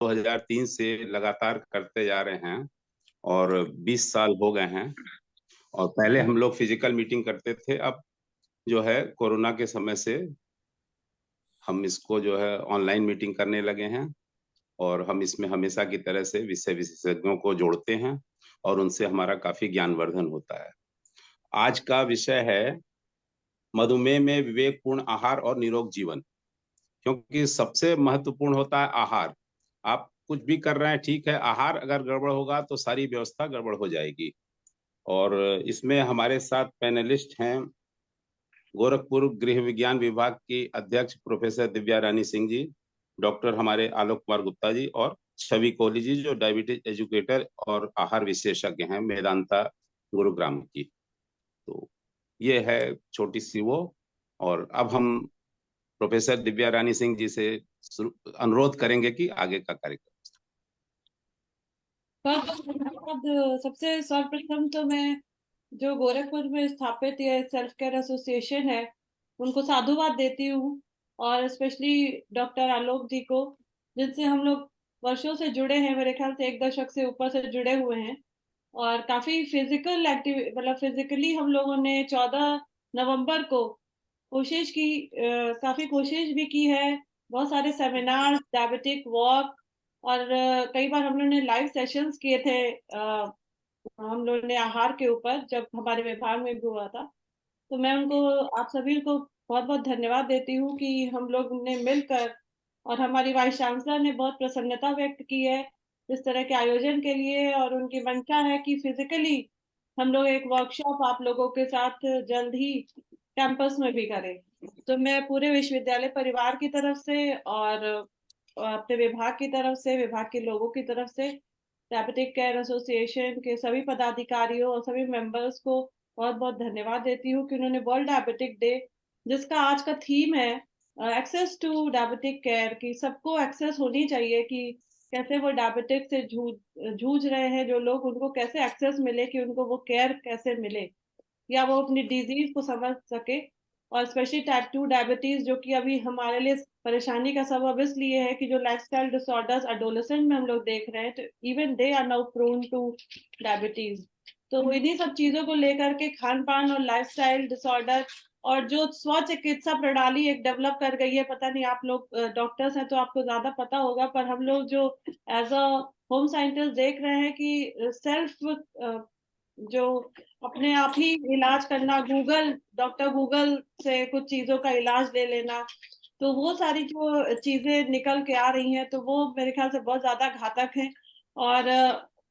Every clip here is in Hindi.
2003 से लगातार करते जा रहे हैं और 20 साल हो गए हैं। और पहले हम लोग फिजिकल मीटिंग करते थे, अब जो है कोरोना के समय से हम इसको जो है ऑनलाइन मीटिंग करने लगे हैं। और हम इसमें हमेशा की तरह से विषय विशेषज्ञों को जोड़ते हैं और उनसे हमारा काफी ज्ञानवर्धन होता है। आज का विषय है मधुमेह में विवेकपूर्ण आहार और निरोग जीवन। क्योंकि सबसे महत्वपूर्ण होता है आहार। आप कुछ भी कर रहे हैं ठीक है, आहार अगर गड़बड़ होगा तो सारी व्यवस्था गड़बड़ हो जाएगी। और इसमें हमारे साथ पैनलिस्ट हैं गोरखपुर गृह विज्ञान विभाग की अध्यक्ष प्रोफेसर दिव्या रानी सिंह जी, डॉक्टर हमारे आलोक कुमार गुप्ता जी, और छवि कोहली जी जो डायबिटीज एजुकेटर और आहार विशेषज्ञ हैं मेदांता गुरुग्राम की। तो ये है छोटी सी वो। और अब हम प्रोफेसर दिव्या रानी सिंह जी से अनुरोध करेंगे कि आगे का कार्यक्रम। बहुत बहुत धन्यवाद। सबसे सर्वप्रथम तो मैं जो गोरखपुर में स्थापित ये सेल्फ केयर एसोसिएशन है उनको साधुवाद देती हूँ, और स्पेशली डॉक्टर आलोक जी को, जिनसे हम लोग वर्षों से जुड़े हैं। मेरे ख्याल से 1 दशक से ऊपर से जुड़े हुए हैं। और काफी फिजिकल एक्टिव मतलब फिजिकली हम लोगों ने 14 नवंबर को कोशिश की, काफी कोशिश भी की है। बहुत सारे सेमिनार, डायबिटिक वॉक, और कई बार हम लोगों ने लाइव सेशंस किए थे। हम लोगों ने आहार के ऊपर, जब हमारे विभाग में भी हुआ था। तो मैं उनको, आप सभी को बहुत बहुत धन्यवाद देती हूँ कि हम लोग ने मिलकर, और हमारी वाइस चांसलर ने बहुत प्रसन्नता व्यक्त की है इस तरह के आयोजन के लिए, और उनकी मंशा है कि फिजिकली हम लोग एक वर्कशॉप आप लोगों के साथ जल्द ही कैंपस में भी करें। तो मैं पूरे विश्वविद्यालय परिवार की तरफ से और अपने विभाग की तरफ से, विभाग के लोगों की तरफ से, डायबिटिक केयर एसोसिएशन के सभी पदाधिकारियों और सभी मेंबर्स को बहुत बहुत धन्यवाद देती हूँ कि उन्होंने वर्ल्ड डायबिटिक डे, जिसका आज का थीम है एक्सेस टू डायबिटिक केयर, की सबको एक्सेस होनी चाहिए, कि कैसे वो डायबिटिक से जूझ रहे हैं जो लोग, उनको कैसे एक्सेस मिले, कि उनको वो केयर कैसे मिले, या वो अपनी डिजीज को समझ सके। और स्पेशली टाइप 2 डायबिटीज, जो कि अभी हमारे लिए परेशानी का सबब इसलिए है कि जो लाइफस्टाइल डिसऑर्डर्स एडोलेसेंट में हम लोग देख रहे हैं, तो even they are now prone to diabetes. तो इन्हीं सब चीजों को लेकर के, खान पान और लाइफस्टाइल डिसऑर्डर, और जो स्व चिकित्सा प्रणाली एक डेवलप कर गई है, पता नहीं, आप लोग डॉक्टर्स हैं तो आपको ज्यादा पता होगा, पर हम लोग जो एज अ होम साइंटिस्ट देख रहे हैं कि सेल्फ, जो अपने आप ही इलाज करना, गूगल, डॉक्टर गूगल से कुछ चीजों का इलाज ले लेना, तो वो सारी जो चीजें निकल के आ रही हैं, तो वो मेरे ख्याल से बहुत ज्यादा घातक है। और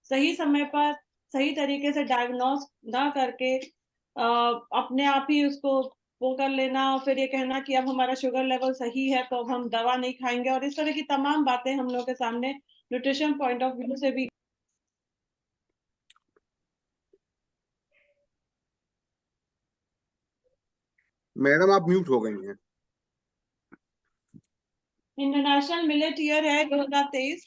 सही समय पर सही तरीके से डायग्नोस ना करके अपने आप ही उसको वो कर लेना, और फिर ये कहना कि अब हमारा शुगर लेवल सही है तो अब हम दवा नहीं खाएंगे, और इस तरह की तमाम बातें हम लोग के सामने न्यूट्रिशन पॉइंट ऑफ व्यू से भी। मैडम आप म्यूट हो गई हैं। इंटरनेशनल मिलेट ईयर है 2023,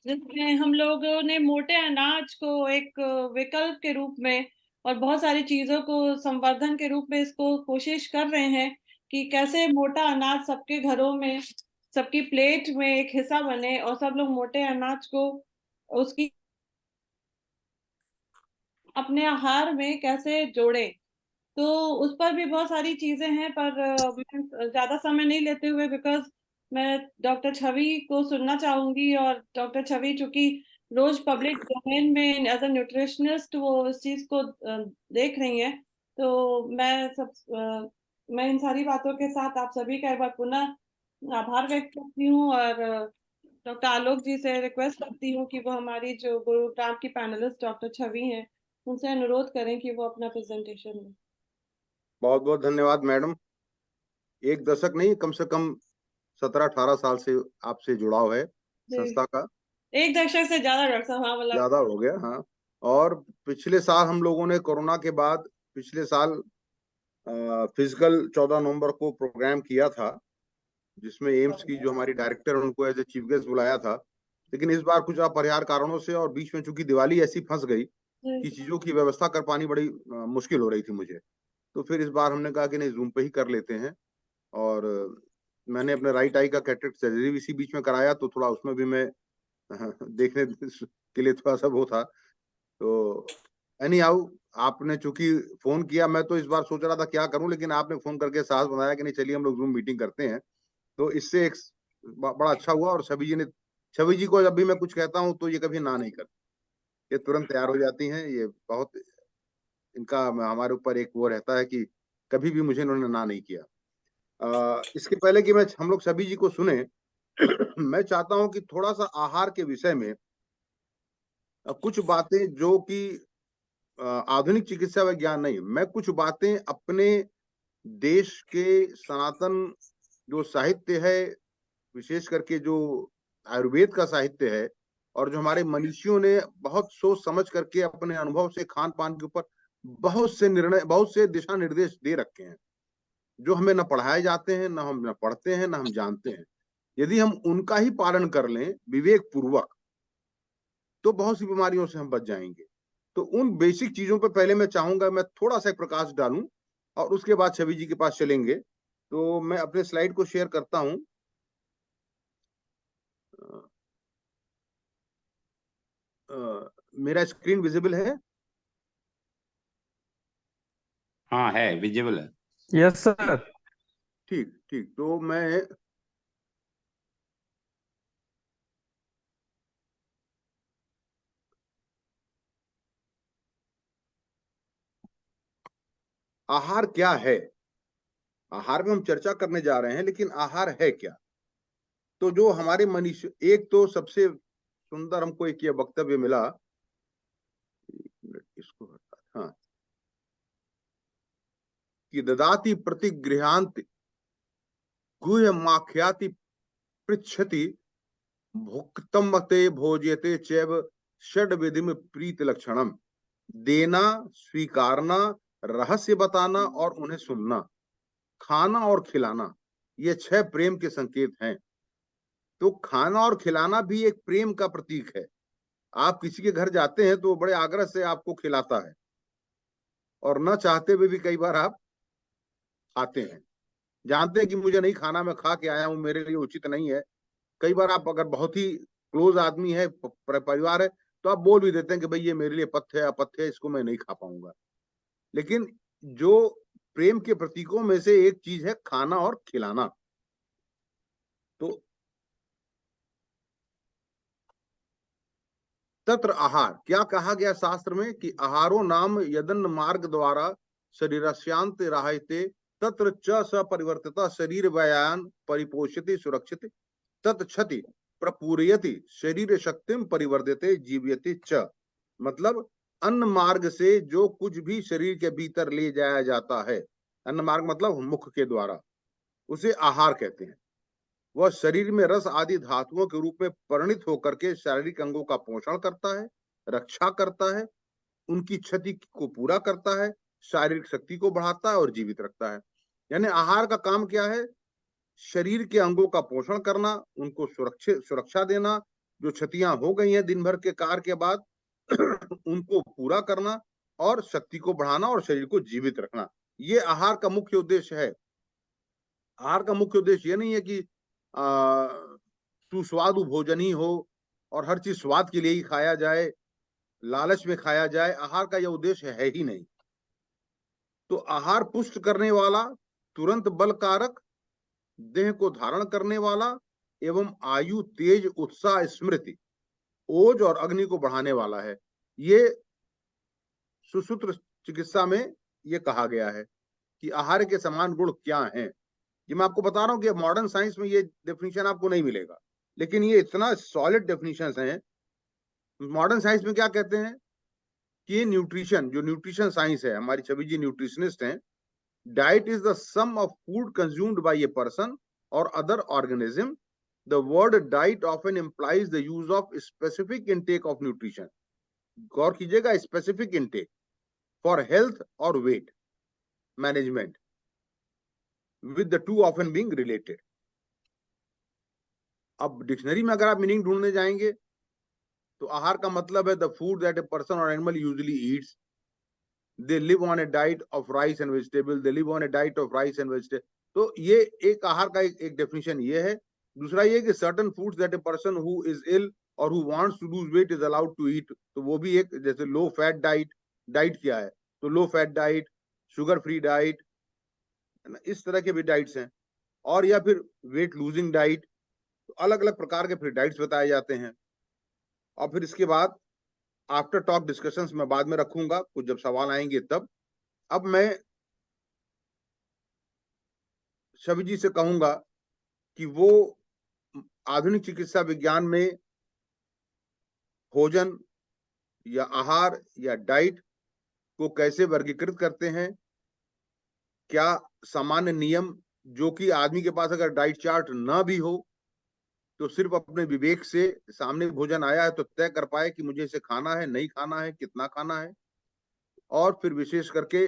जिसमें हम लोगों ने मोटे अनाज को एक विकल्प के रूप में और बहुत सारी चीजों को संवर्धन के रूप में इसको कोशिश कर रहे हैं कि कैसे मोटा अनाज सबके घरों में, सबकी प्लेट में एक हिस्सा बने, और सब लोग मोटे अनाज को उसकी अपने आहार में कैसे जोड़े। तो उस पर भी बहुत सारी चीजें हैं, पर मैं ज्यादा समय नहीं लेते हुए, बिकॉज मैं डॉक्टर छवि को सुनना चाहूंगी, और डॉक्टर छवि चूंकि रोज पब्लिक डोमेन में एज अ न्यूट्रिशनिस्ट वो इस चीज को देख रही हैं। तो मैं इन सारी बातों के साथ आप सभी का एक बार पुनः आभार व्यक्त करती हूँ, और डॉक्टर आलोक जी से रिक्वेस्ट करती हूँ कि वो हमारी जो गुरुग्राम की पैनलिस्ट डॉक्टर छवि हैं, उनसे अनुरोध करें कि वो अपना प्रेजेंटेशन दें। बहुत बहुत धन्यवाद मैडम। 1 दशक नहीं, कम से कम 17-18 साल से आपसे जुड़ाव है जी, संस्था का। 1 दशक से ज्यादा डॉक्टर साहब, हाँ, मतलब। ज्यादा हो गया, हाँ। और पिछले साल हम लोगों ने कोरोना के बाद, पिछले साल फिजिकल 14 नवंबर को प्रोग्राम किया था, जिसमें एम्स की जो हमारी डायरेक्टर है उनको एज ए चीफ गेस्ट बुलाया था। लेकिन इस बार कुछ अपरिहार्य कारणों से, और बीच में चूंकि दिवाली ऐसी फंस गई कि जी, चीजों की व्यवस्था कर पानी बड़ी मुश्किल हो रही थी मुझे। तो फिर इस बार हमने कहा कि नहीं, जूम पे ही कर लेते हैं। और मैंने अपने राइट आई का कैटरेक्ट सर्जरी भी इसी बीच में कराया, तो थोड़ा उसमें भी मैं देखने के लिए थोड़ा सा वो था। तो एनी हाउ, आपने चूंकि फोन किया, मैं तो इस बार सोच रहा था क्या करूं, लेकिन आपने फोन करके साहस बनाया कि नहीं चलिए हम लोग जूम मीटिंग करते हैं। तो इससे एक बड़ा अच्छा हुआ। और छवि जी को जब भी मैं कुछ कहता हूं तो ये कभी ना नहीं करती, ये तुरंत तैयार हो जाती हैं। ये बहुत इनका हमारे ऊपर एक वो रहता है कि कभी भी मुझे इन्होंने ना नहीं किया। इसके पहले कि हम लोग छवि जी को सुने, मैं चाहता हूं कि थोड़ा सा आहार के विषय में कुछ बातें जो कि आधुनिक चिकित्सा विज्ञान नहीं, मैं कुछ बातें अपने देश के सनातन जो साहित्य है, विशेष करके जो आयुर्वेद का साहित्य है, और जो हमारे मनीषियों ने बहुत सोच समझ करके अपने अनुभव से खान पान के ऊपर बहुत से दिशा निर्देश दे रखे हैं, जो हमें न पढ़ाए जाते हैं, न हम न पढ़ते हैं, न हम जानते हैं। यदि हम उनका ही पालन कर लें विवेक पूर्वक, तो बहुत सी बीमारियों से हम बच जाएंगे। तो उन बेसिक चीजों पर पहले मैं चाहूंगा मैं थोड़ा सा प्रकाश डालूं, और उसके बाद छवि जी के पास चलेंगे। तो मैं अपने स्लाइड को शेयर करता हूं। मेरा स्क्रीन विजिबल है? हाँ है, विजिबल है। Yes sir. ठीक ठीक। तो मैं आहार क्या है, आहार में हम चर्चा करने जा रहे हैं, लेकिन आहार है क्या? तो जो हमारे मनीष, एक तो सबसे सुंदर हमको एक ये वक्तव्य मिला, इसको हटा, हाँ, कि ददाति प्रतिगृहांति गुह्यमाख्याति पृच्छति भुक्तमते भोज्यते चैव षड विधिम प्रीत लक्षणम। देना, स्वीकारना, रहस्य बताना और उन्हें सुनना, खाना और खिलाना, ये 6 प्रेम के संकेत हैं। तो खाना और खिलाना भी एक प्रेम का प्रतीक है। आप किसी के घर जाते हैं तो बड़े आग्रह से आपको खिलाता है, और न चाहते हुए भी कई बार आप खाते हैं, जानते हैं कि मुझे नहीं खाना, मैं खा के आया हूं, मेरे लिए उचित नहीं है। कई बार आप अगर बहुत ही क्लोज आदमी है, परिवार है, तो आप बोल भी देते हैं कि भाई ये मेरे लिए पथ्य है, अपथ्य है, इसको मैं नहीं खा पाऊंगा। लेकिन जो प्रेम के प्रतीकों में से एक चीज है खाना और खिलाना। तो तत्र आहार क्या कहा गया शास्त्र में कि आहारो नाम यदन मार्ग द्वारा शरीरस्यांत राहते तत्र च स परिवर्तिता शरीर व्यायान परिपोषित सुरक्षित तत्क्षति प्रपूरयति शरीर शक्तिम परिवर्तिते जीवयति च। मतलब अन्न मार्ग से जो कुछ भी शरीर के भीतर ले जाया जाता है, अन्न मार्ग मतलब मुख के द्वारा, उसे आहार कहते हैं। वह शरीर में रस आदि धातुओं के रूप में परिणित होकर के शारीरिक अंगों का पोषण करता है, रक्षा करता है, उनकी क्षति को पूरा करता है, शारीरिक शक्ति को बढ़ाता है और जीवित रखता है। यानी आहार का काम क्या है? शरीर के अंगों का पोषण करना, उनको सुरक्षा देना, जो क्षतियां हो गई हैं दिन भर के कार्य के बाद उनको पूरा करना, और शक्ति को बढ़ाना और शरीर को जीवित रखना, ये आहार का मुख्य उद्देश्य है। आहार का मुख्य उद्देश्य ये नहीं है कि सुस्वादु भोजन ही हो और हर चीज स्वाद के लिए ही खाया जाए, लालच में खाया जाए। आहार का यह उद्देश्य है ही नहीं। तो आहार पुष्ट करने वाला, तुरंत बल कारक, देह को धारण करने वाला एवं आयु, तेज, उत्साह, स्मृति, ओज और अग्नि को बढ़ाने वाला है। ये सुसूत्र चिकित्सा में ये कहा गया है कि आहार के समान गुण क्या हैं। ये मैं आपको बता रहा हूं कि मॉडर्न साइंस में ये डेफिनेशन आपको नहीं मिलेगा, लेकिन ये इतना सॉलिड डेफिनेशन हैं। मॉडर्न साइंस में क्या कहते हैं कि न्यूट्रिशन, जो न्यूट्रिशन साइंस है, हमारी छवि जी न्यूट्रिशनिस्ट हैं, diet is the sum of food consumed by a person or other organism. The word diet often implies the use of specific intake of nutrition. गौर कीजिएगा, specific intake for health or weight management, with the two often being related. अब डिक्शनरी में अगर आप मीनिंग ढूंढने जाएंगे तो आहार का मतलब है the food that a person or animal usually eats. They live on a diet of rice and vegetable. They live on a diet of rice and vegetable. तो ये एक आहार का एक डेफिनेशन ये है। दूसरा ये कि certain foods that a person who is ill और who wants to lose weight is allowed to eat, तो वो भी एक, जैसे लो फैट डाइट, डाइट क्या है, तो low fat diet, sugar free diet, इस तरह के भी डाइट्स हैं। और या फिर वेट लूजिंग डाइट, तो अलग अलग प्रकार के फिर डाइट्स बताए जाते हैं। और फिर इसके बाद आफ्टर टॉक डिस्कशंस मैं बाद में रखूंगा, कुछ जब सवाल आएंगे तब। अब मैं शबी जी से कहूंगा कि वो आधुनिक चिकित्सा विज्ञान में भोजन या आहार या डाइट को कैसे वर्गीकृत करते हैं, क्या सामान्य नियम, जो कि आदमी के पास अगर डाइट चार्ट ना भी हो तो सिर्फ अपने विवेक से सामने भोजन आया है तो तय कर पाए कि मुझे इसे खाना है, नहीं खाना है, कितना खाना है। और फिर विशेष करके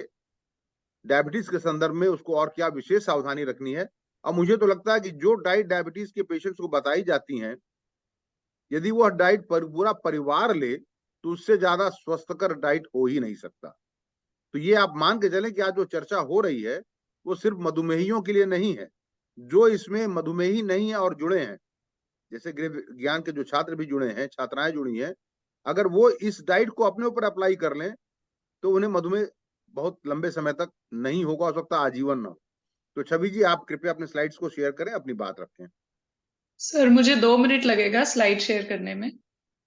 डायबिटीज के संदर्भ में उसको और क्या विशेष सावधानी रखनी है। अब मुझे तो लगता है कि जो डाइट डायबिटीज के पेशेंट्स को बताई जाती हैं, यदि वह डाइट पर पूरा परिवार ले तो उससे ज्यादा स्वस्थकर डाइट हो ही नहीं सकता। तो ये आप मान के चलें कि आज जो चर्चा हो रही है वो सिर्फ मधुमेहियों के लिए नहीं है। जो इसमें मधुमेही नहीं है और जुड़े हैं, जैसे गृह विज्ञान के जो छात्र भी जुड़े हैं, छात्राएं जुड़ी हैं, अगर वो इस डाइट को अपने ऊपर अप्लाई कर लें तो उन्हें मधुमेह बहुत लंबे समय तक नहीं होगा, हो सकता आजीवन ना हो। तो छवि जी, आप कृपया अपने स्लाइड्स को शेयर करें, अपनी बात रखें। सर मुझे 2 मिनट लगेगा स्लाइड शेयर करने में।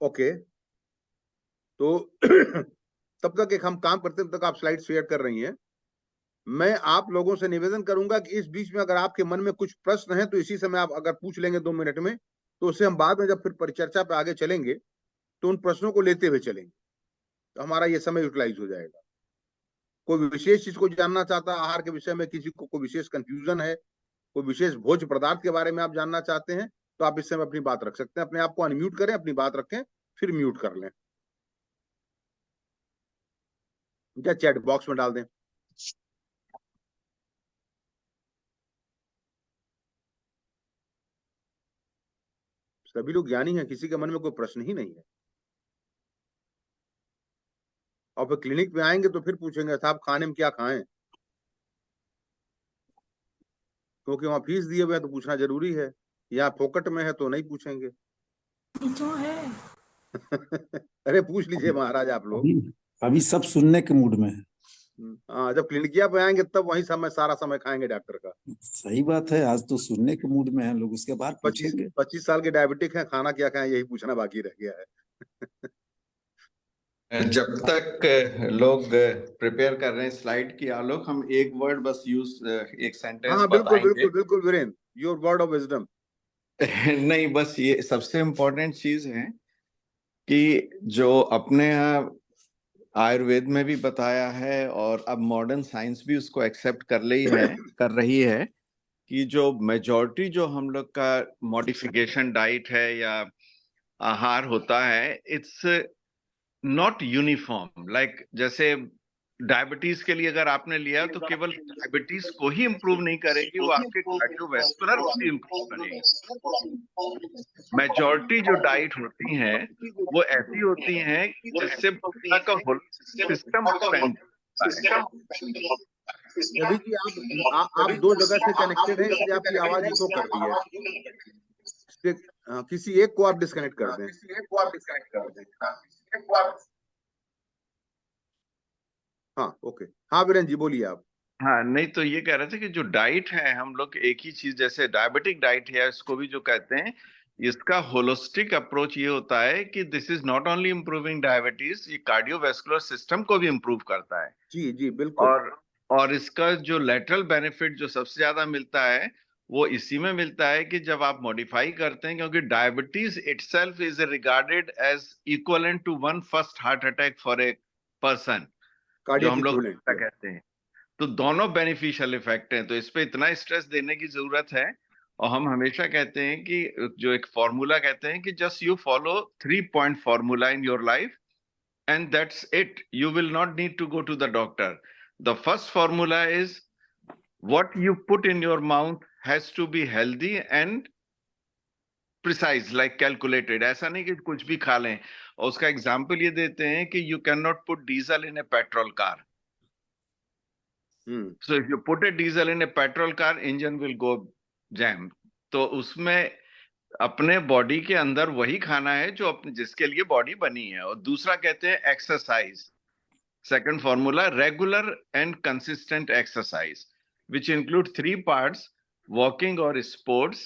ओके, तो तब तक एक हम काम करते हैं, तब तक आप स्लाइड शेयर कर रही हैं। मैं आप लोगों से निवेदन करूंगा कि इस बीच में अगर आपके मन में कुछ प्रश्न हैं तो इसी समय आप अगर पूछ लेंगे 2 मिनट में, तो उससे हम बाद में जब फिर परिचर्चा पे आगे चलेंगे तो उन प्रश्नों को लेते हुए चलेंगे, तो हमारा ये समय यूटिलाइज हो जाएगा। कोई विशेष चीज को जानना चाहता है आहार के विषय में, किसी को कोई विशेष कंफ्यूजन है, कोई विशेष भोज्य पदार्थ के बारे में आप जानना चाहते हैं, तो आप इस समय अपनी बात रख सकते हैं। अपने आप को अनम्यूट करें, अपनी बात रखें, फिर म्यूट कर लें या चैट बॉक्स में डाल दें। सभी लोग ज्ञानी हैं, किसी के मन में कोई प्रश्न ही नहीं है। और फिर क्लिनिक में आएंगे तो फिर पूछेंगे साहब खाने में क्या खाएं, क्योंकि वहां फीस दिए हुए हैं तो पूछना जरूरी है। यहाँ फोकट में है तो नहीं पूछेंगे। तो है अरे पूछ लीजिए महाराज आप लोग। अभी सब सुनने के मूड में है। हाँ, जब क्लिनिकिया पे आएंगे तब वही समय, सारा समय खाएंगे डॉक्टर का। सही बात है, आज तो सुनने के मूड में हैं लोग, उसके बाद पूछेंगे। 25 साल के डायबिटिक हैं, खाना क्या खाएं यही पूछना बाकी रह गया है। जब तक लोग प्रिपेयर कर रहे हैं स्लाइड की, आलोक हम एक वर्ड बस यूज, एक सेंटेंस हाँ बिल्कुल बताएंगे। बिल्कुल बिल्कुल Virendra, your word of wisdom. नहीं, बस ये सबसे इम्पोर्टेंट चीज है कि जो अपने यहाँ आयुर्वेद में भी बताया है और अब मॉडर्न साइंस भी उसको एक्सेप्ट कर रही है कि जो मेजॉरिटी जो हम लोग का मॉडिफिकेशन डाइट है या आहार होता है, इट्स नॉट यूनिफॉर्म। लाइक जैसे डायबिटीज के लिए अगर आपने लिया तो केवल डायबिटीज को ही इम्प्रूव नहीं करेगी, वो आपके कार्डियोवैस्कुलर को भी इम्प्रूव करेगी। मेजॉरिटी जो डाइट होती हैं वो ऐसी होती हैं जिससे पूरा का होल सिस्टम एक्सपेंड होता है। अभी जी आप 2 जगह से कनेक्टेड हैं, इसलिए आपकी आवाज इको कर रही है। किसी एक को आप डिस्कनेक्ट कर दें। हाँ ओके, हाँ वीरेंद्र जी बोलिए आप। हाँ, नहीं तो ये कह रहे थे कि जो डाइट है हम लोग एक ही चीज, जैसे डायबिटिक डाइट है इसको भी जो कहते हैं, इसका होलिस्टिक अप्रोच ये होता है कि this is not only improving diabetes, ये कार्डियोवैस्कुलर सिस्टम को भी इम्प्रूव करता है। जी जी बिल्कुल। और इसका जो लेटरल बेनिफिट जो सबसे ज्यादा मिलता है वो इसी में मिलता है कि जब आप मॉडिफाई करते हैं, क्योंकि diabetes itself is regarded as equivalent to 1 first heart attack for a person, जो हम लोग कहते हैं। तो दोनों बेनिफिशियल इफेक्ट हैं, तो इस पे इतना स्ट्रेस देने की जरूरत है। और हम हमेशा कहते हैं कि जो एक फॉर्मूला कहते हैं कि just you follow 3-point formula in your life and that's it. You will not need to go to the doctor. The first formula is what you put in your mouth has to be healthy and precise, like calculated. ऐसा नहीं कि कुछ भी खा लें। और उसका एग्जाम्पल ये देते हैं कि you cannot put diesel in a petrol car. So if you put a diesel in a petrol car, engine will go jam. तो उसमें अपने बॉडी के अंदर वही खाना है जो अपने जिसके लिए बॉडी बनी है। और दूसरा कहते हैं exercise. Second formula, regular and consistent exercise which include 3 parts: walking और sports,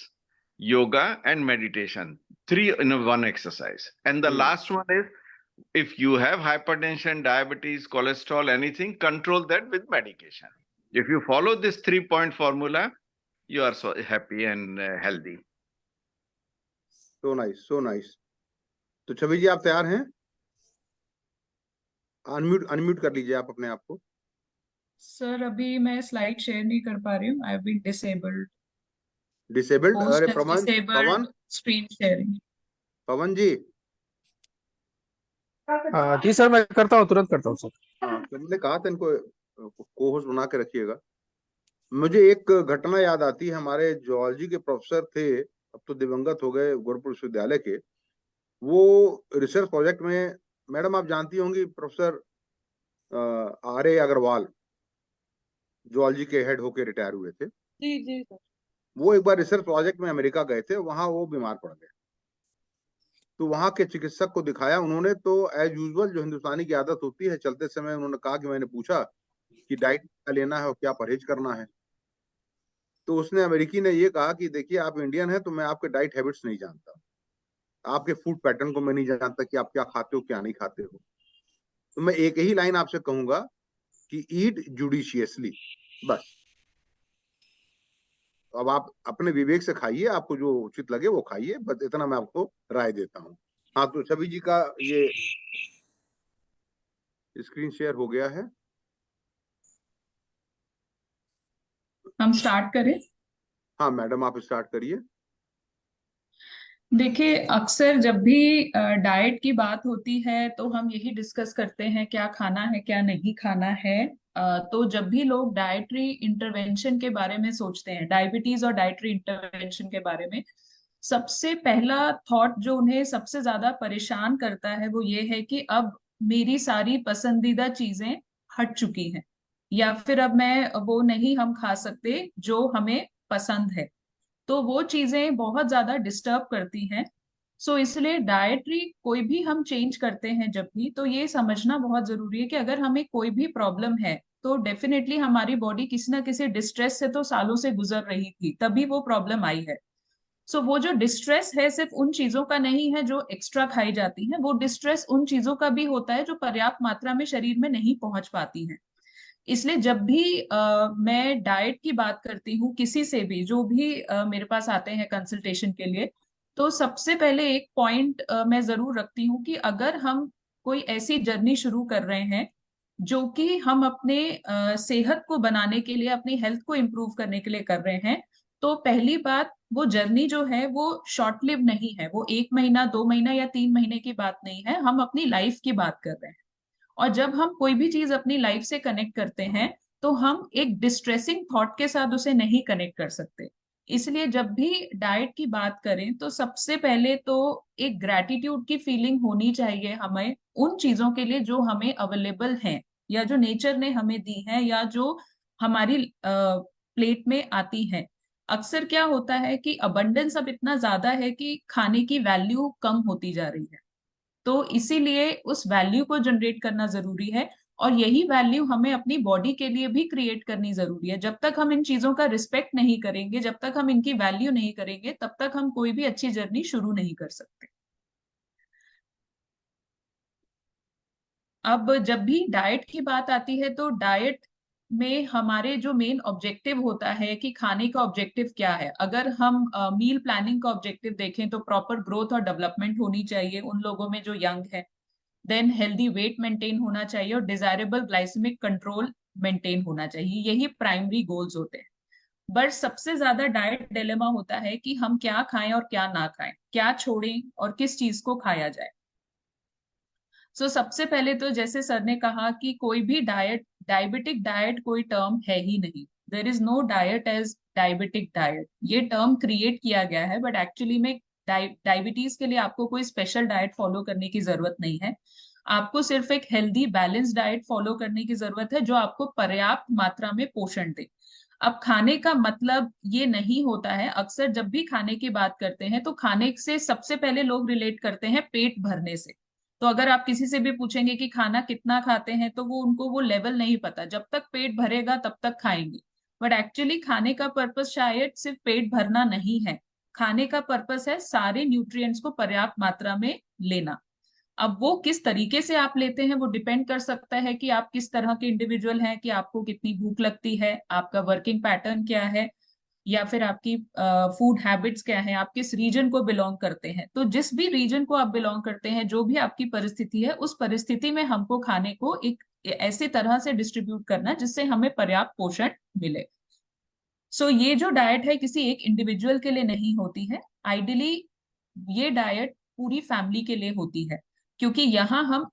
yoga and meditation. 3 in 1 exercise. And the last one is, if you have hypertension, diabetes, cholesterol, anything, control that with medication. If you follow this 3-point formula, you are so happy and healthy. So nice, so nice. तो छवि जी आप तैयार हैं? अनम्यूट कर लीजिए आप अपने आप को। सर अभी मैं स्लाइड शेयर नहीं कर पा रही हूँ, आई हैव बीन डिसेबल्ड। अरे पवन स्क्रीन शेयरिंग। पवन जी। जी सर, मैं करता हूँ, तुरंत करता हूँ सर। हाँ, तो मैंने कहा था इनको को होस्ट बना के रखिएगा। मुझे एक घटना याद आती है। हमारे जूलॉजी के प्रोफेसर थे, अब तो दिवंगत हो गए, गोरखपुर विश्वविद्यालय के। वो रिसर्च प्रोजेक्ट में, मैडम आप जानती होंगी, प्रोफेसर R.A. अग्रवाल जूलॉजी के हेड होके रिटायर हुए थे। जी जी सर। वो एक बार रिसर्च प्रोजेक्ट में अमेरिका गए थे, वहां वो बीमार पड़ गए। तो वहां के चिकित्सक को दिखाया उन्होंने, तो एज यूजुअल जो हिंदुस्तानी की आदत होती है, चलते समय उन्होंने कहा कि मैंने पूछा कि डाइट क्या लेना है और क्या परहेज करना है। तो उसने, अमेरिकी ने ये कहा कि देखिए आप इंडियन हैं तो मैं आपके डाइट हैबिट्स नहीं जानता, आपके फूड पैटर्न को मैं नहीं जानता कि आप क्या खाते हो क्या नहीं खाते हो। तो मैं एक ही लाइन आपसे कहूंगा कि ईट जुडिशियसली, बस। अब आप अपने विवेक से खाइए, आपको जो उचित लगे वो खाइए, बस इतना मैं आपको राय देता हूँ। हाँ, तो छवि जी का ये स्क्रीन शेयर हो गया है। हम स्टार्ट करें? हाँ मैडम, आप स्टार्ट करिए। देखिए, अक्सर जब भी डाइट की बात होती है तो हम यही डिस्कस करते हैं क्या खाना है क्या नहीं खाना है। तो जब भी लोग डाइटरी इंटरवेंशन के बारे में सोचते हैं, डायबिटीज और डाइटरी इंटरवेंशन के बारे में, सबसे पहला थॉट जो उन्हें सबसे ज्यादा परेशान करता है वो ये है कि अब मेरी सारी पसंदीदा चीजें हट चुकी हैं, या फिर अब मैं वो नहीं हम खा सकते जो हमें पसंद है। तो वो चीजें बहुत ज्यादा डिस्टर्ब करती हैं। सो इसलिए डाइटरी कोई भी हम चेंज करते हैं जब भी, तो ये समझना बहुत जरूरी है कि अगर हमें कोई भी प्रॉब्लम है तो डेफिनेटली हमारी बॉडी किसी ना किसी डिस्ट्रेस से तो सालों से गुजर रही थी, तभी वो प्रॉब्लम आई है। सो वो जो डिस्ट्रेस है सिर्फ उन चीजों का नहीं है जो एक्स्ट्रा खाई जाती हैं, वो डिस्ट्रेस उन चीजों का भी होता है जो पर्याप्त मात्रा में शरीर में नहीं पहुंच पाती हैं। इसलिए जब भी मैं डाइट की बात करती हूँ किसी से भी, जो भी मेरे पास आते हैं कंसल्टेशन के लिए, तो सबसे पहले एक पॉइंट मैं जरूर रखती हूँ कि अगर हम कोई ऐसी जर्नी शुरू कर रहे हैं जो कि हम अपने सेहत को बनाने के लिए, अपनी हेल्थ को इम्प्रूव करने के लिए कर रहे हैं, तो पहली बात, वो जर्नी जो है वो शॉर्ट लिव नहीं है, वो 1 महीना 2 महीना या 3 महीने की बात नहीं है, हम अपनी लाइफ की बात कर रहे हैं। और जब हम कोई भी चीज अपनी लाइफ से कनेक्ट करते हैं तो हम एक डिस्ट्रेसिंग थॉट के साथ उसे नहीं कनेक्ट कर सकते। इसलिए जब भी डाइट की बात करें तो सबसे पहले तो एक ग्रैटिट्यूड की फीलिंग होनी चाहिए हमें उन चीजों के लिए जो हमें अवेलेबल हैं, या जो नेचर ने हमें दी है, या जो हमारी प्लेट में आती हैं। अक्सर क्या होता है कि अबंडेंस अब इतना ज्यादा है कि खाने की वैल्यू कम होती जा रही है, तो इसीलिए उस वैल्यू को जनरेट करना जरूरी है। और यही वैल्यू हमें अपनी बॉडी के लिए भी क्रिएट करनी जरूरी है। जब तक हम इन चीजों का रिस्पेक्ट नहीं करेंगे, जब तक हम इनकी वैल्यू नहीं करेंगे, तब तक हम कोई भी अच्छी जर्नी शुरू नहीं कर सकते। अब जब भी डाइट की बात आती है तो डाइट में हमारे जो मेन ऑब्जेक्टिव होता है कि खाने का ऑब्जेक्टिव क्या है। अगर हम मील प्लानिंग का ऑब्जेक्टिव देखें तो प्रॉपर ग्रोथ और डेवलपमेंट होनी चाहिए उन लोगों में जो यंग है, देन हेल्दी वेट मेंटेन होना चाहिए, और डिजायरेबल ग्लाइसेमिक कंट्रोल मेंटेन होना चाहिए। यही प्राइमरी गोल्स होते हैं। बट सबसे ज्यादा डाइट डिलेमा होता है कि हम क्या खाएं और क्या ना खाएं, क्या छोड़ें और किस चीज को खाया जाए। सबसे पहले तो जैसे सर ने कहा कि कोई भी डाइट, डायबिटिक डाइट कोई टर्म है ही नहीं। There is no diet as diabetic diet. ये टर्म क्रिएट किया गया है, बट एक्चुअली में डायबिटीज के लिए आपको कोई स्पेशल डाइट फॉलो करने की जरूरत नहीं है। आपको सिर्फ एक हेल्दी बैलेंस डाइट फॉलो करने की जरूरत है जो आपको पर्याप्त मात्रा में पोषण दे। अब खाने का मतलब ये नहीं होता है, अक्सर जब भी खाने की बात करते हैं तो खाने से सबसे पहले लोग रिलेट करते हैं पेट भरने से। तो अगर आप किसी से भी पूछेंगे कि खाना कितना खाते हैं तो वो उनको वो लेवल नहीं पता, जब तक पेट भरेगा तब तक खाएंगे। बट एक्चुअली खाने का पर्पस शायद सिर्फ पेट भरना नहीं है, खाने का पर्पस है सारे न्यूट्रिएंट्स को पर्याप्त मात्रा में लेना। अब वो किस तरीके से आप लेते हैं वो डिपेंड कर सकता है कि आप किस तरह के इंडिविजुअल हैं, कि आपको कितनी भूख लगती है, आपका वर्किंग पैटर्न क्या है, या फिर आपकी फूड हैबिट्स क्या है, आप किस रीजन को बिलोंग करते हैं। तो जिस भी रीजन को आप बिलोंग करते हैं, जो भी आपकी परिस्थिति है, उस परिस्थिति में हमको खाने को एक ऐसी तरह से डिस्ट्रीब्यूट करना जिससे हमें पर्याप्त पोषण मिले। सो ये जो डाइट है किसी एक इंडिविजुअल के लिए नहीं होती है, आइडियली ये डाइट पूरी फैमिली के लिए होती है, क्योंकि यहाँ हम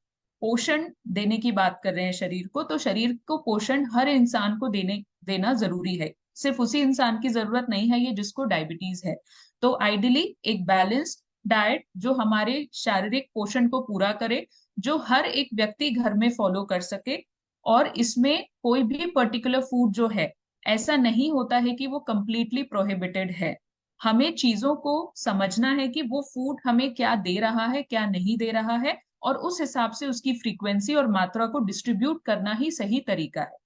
पोषण देने की बात कर रहे हैं शरीर को, तो शरीर को पोषण हर इंसान को देना जरूरी है। सिर्फ उसी इंसान की जरूरत नहीं है ये जिसको डायबिटीज है। तो आइडियली एक बैलेंस्ड डाइट जो हमारे शारीरिक पोषण को पूरा करे, जो हर एक व्यक्ति घर में फॉलो कर सके, और इसमें कोई भी पर्टिकुलर फूड जो है ऐसा नहीं होता है कि वो कंप्लीटली प्रोहिबिटेड है। हमें चीजों को समझना है कि वो फूड हमें क्या दे रहा है, क्या नहीं दे रहा है, और उस हिसाब से उसकी फ्रीक्वेंसी और मात्रा को डिस्ट्रीब्यूट करना ही सही तरीका है।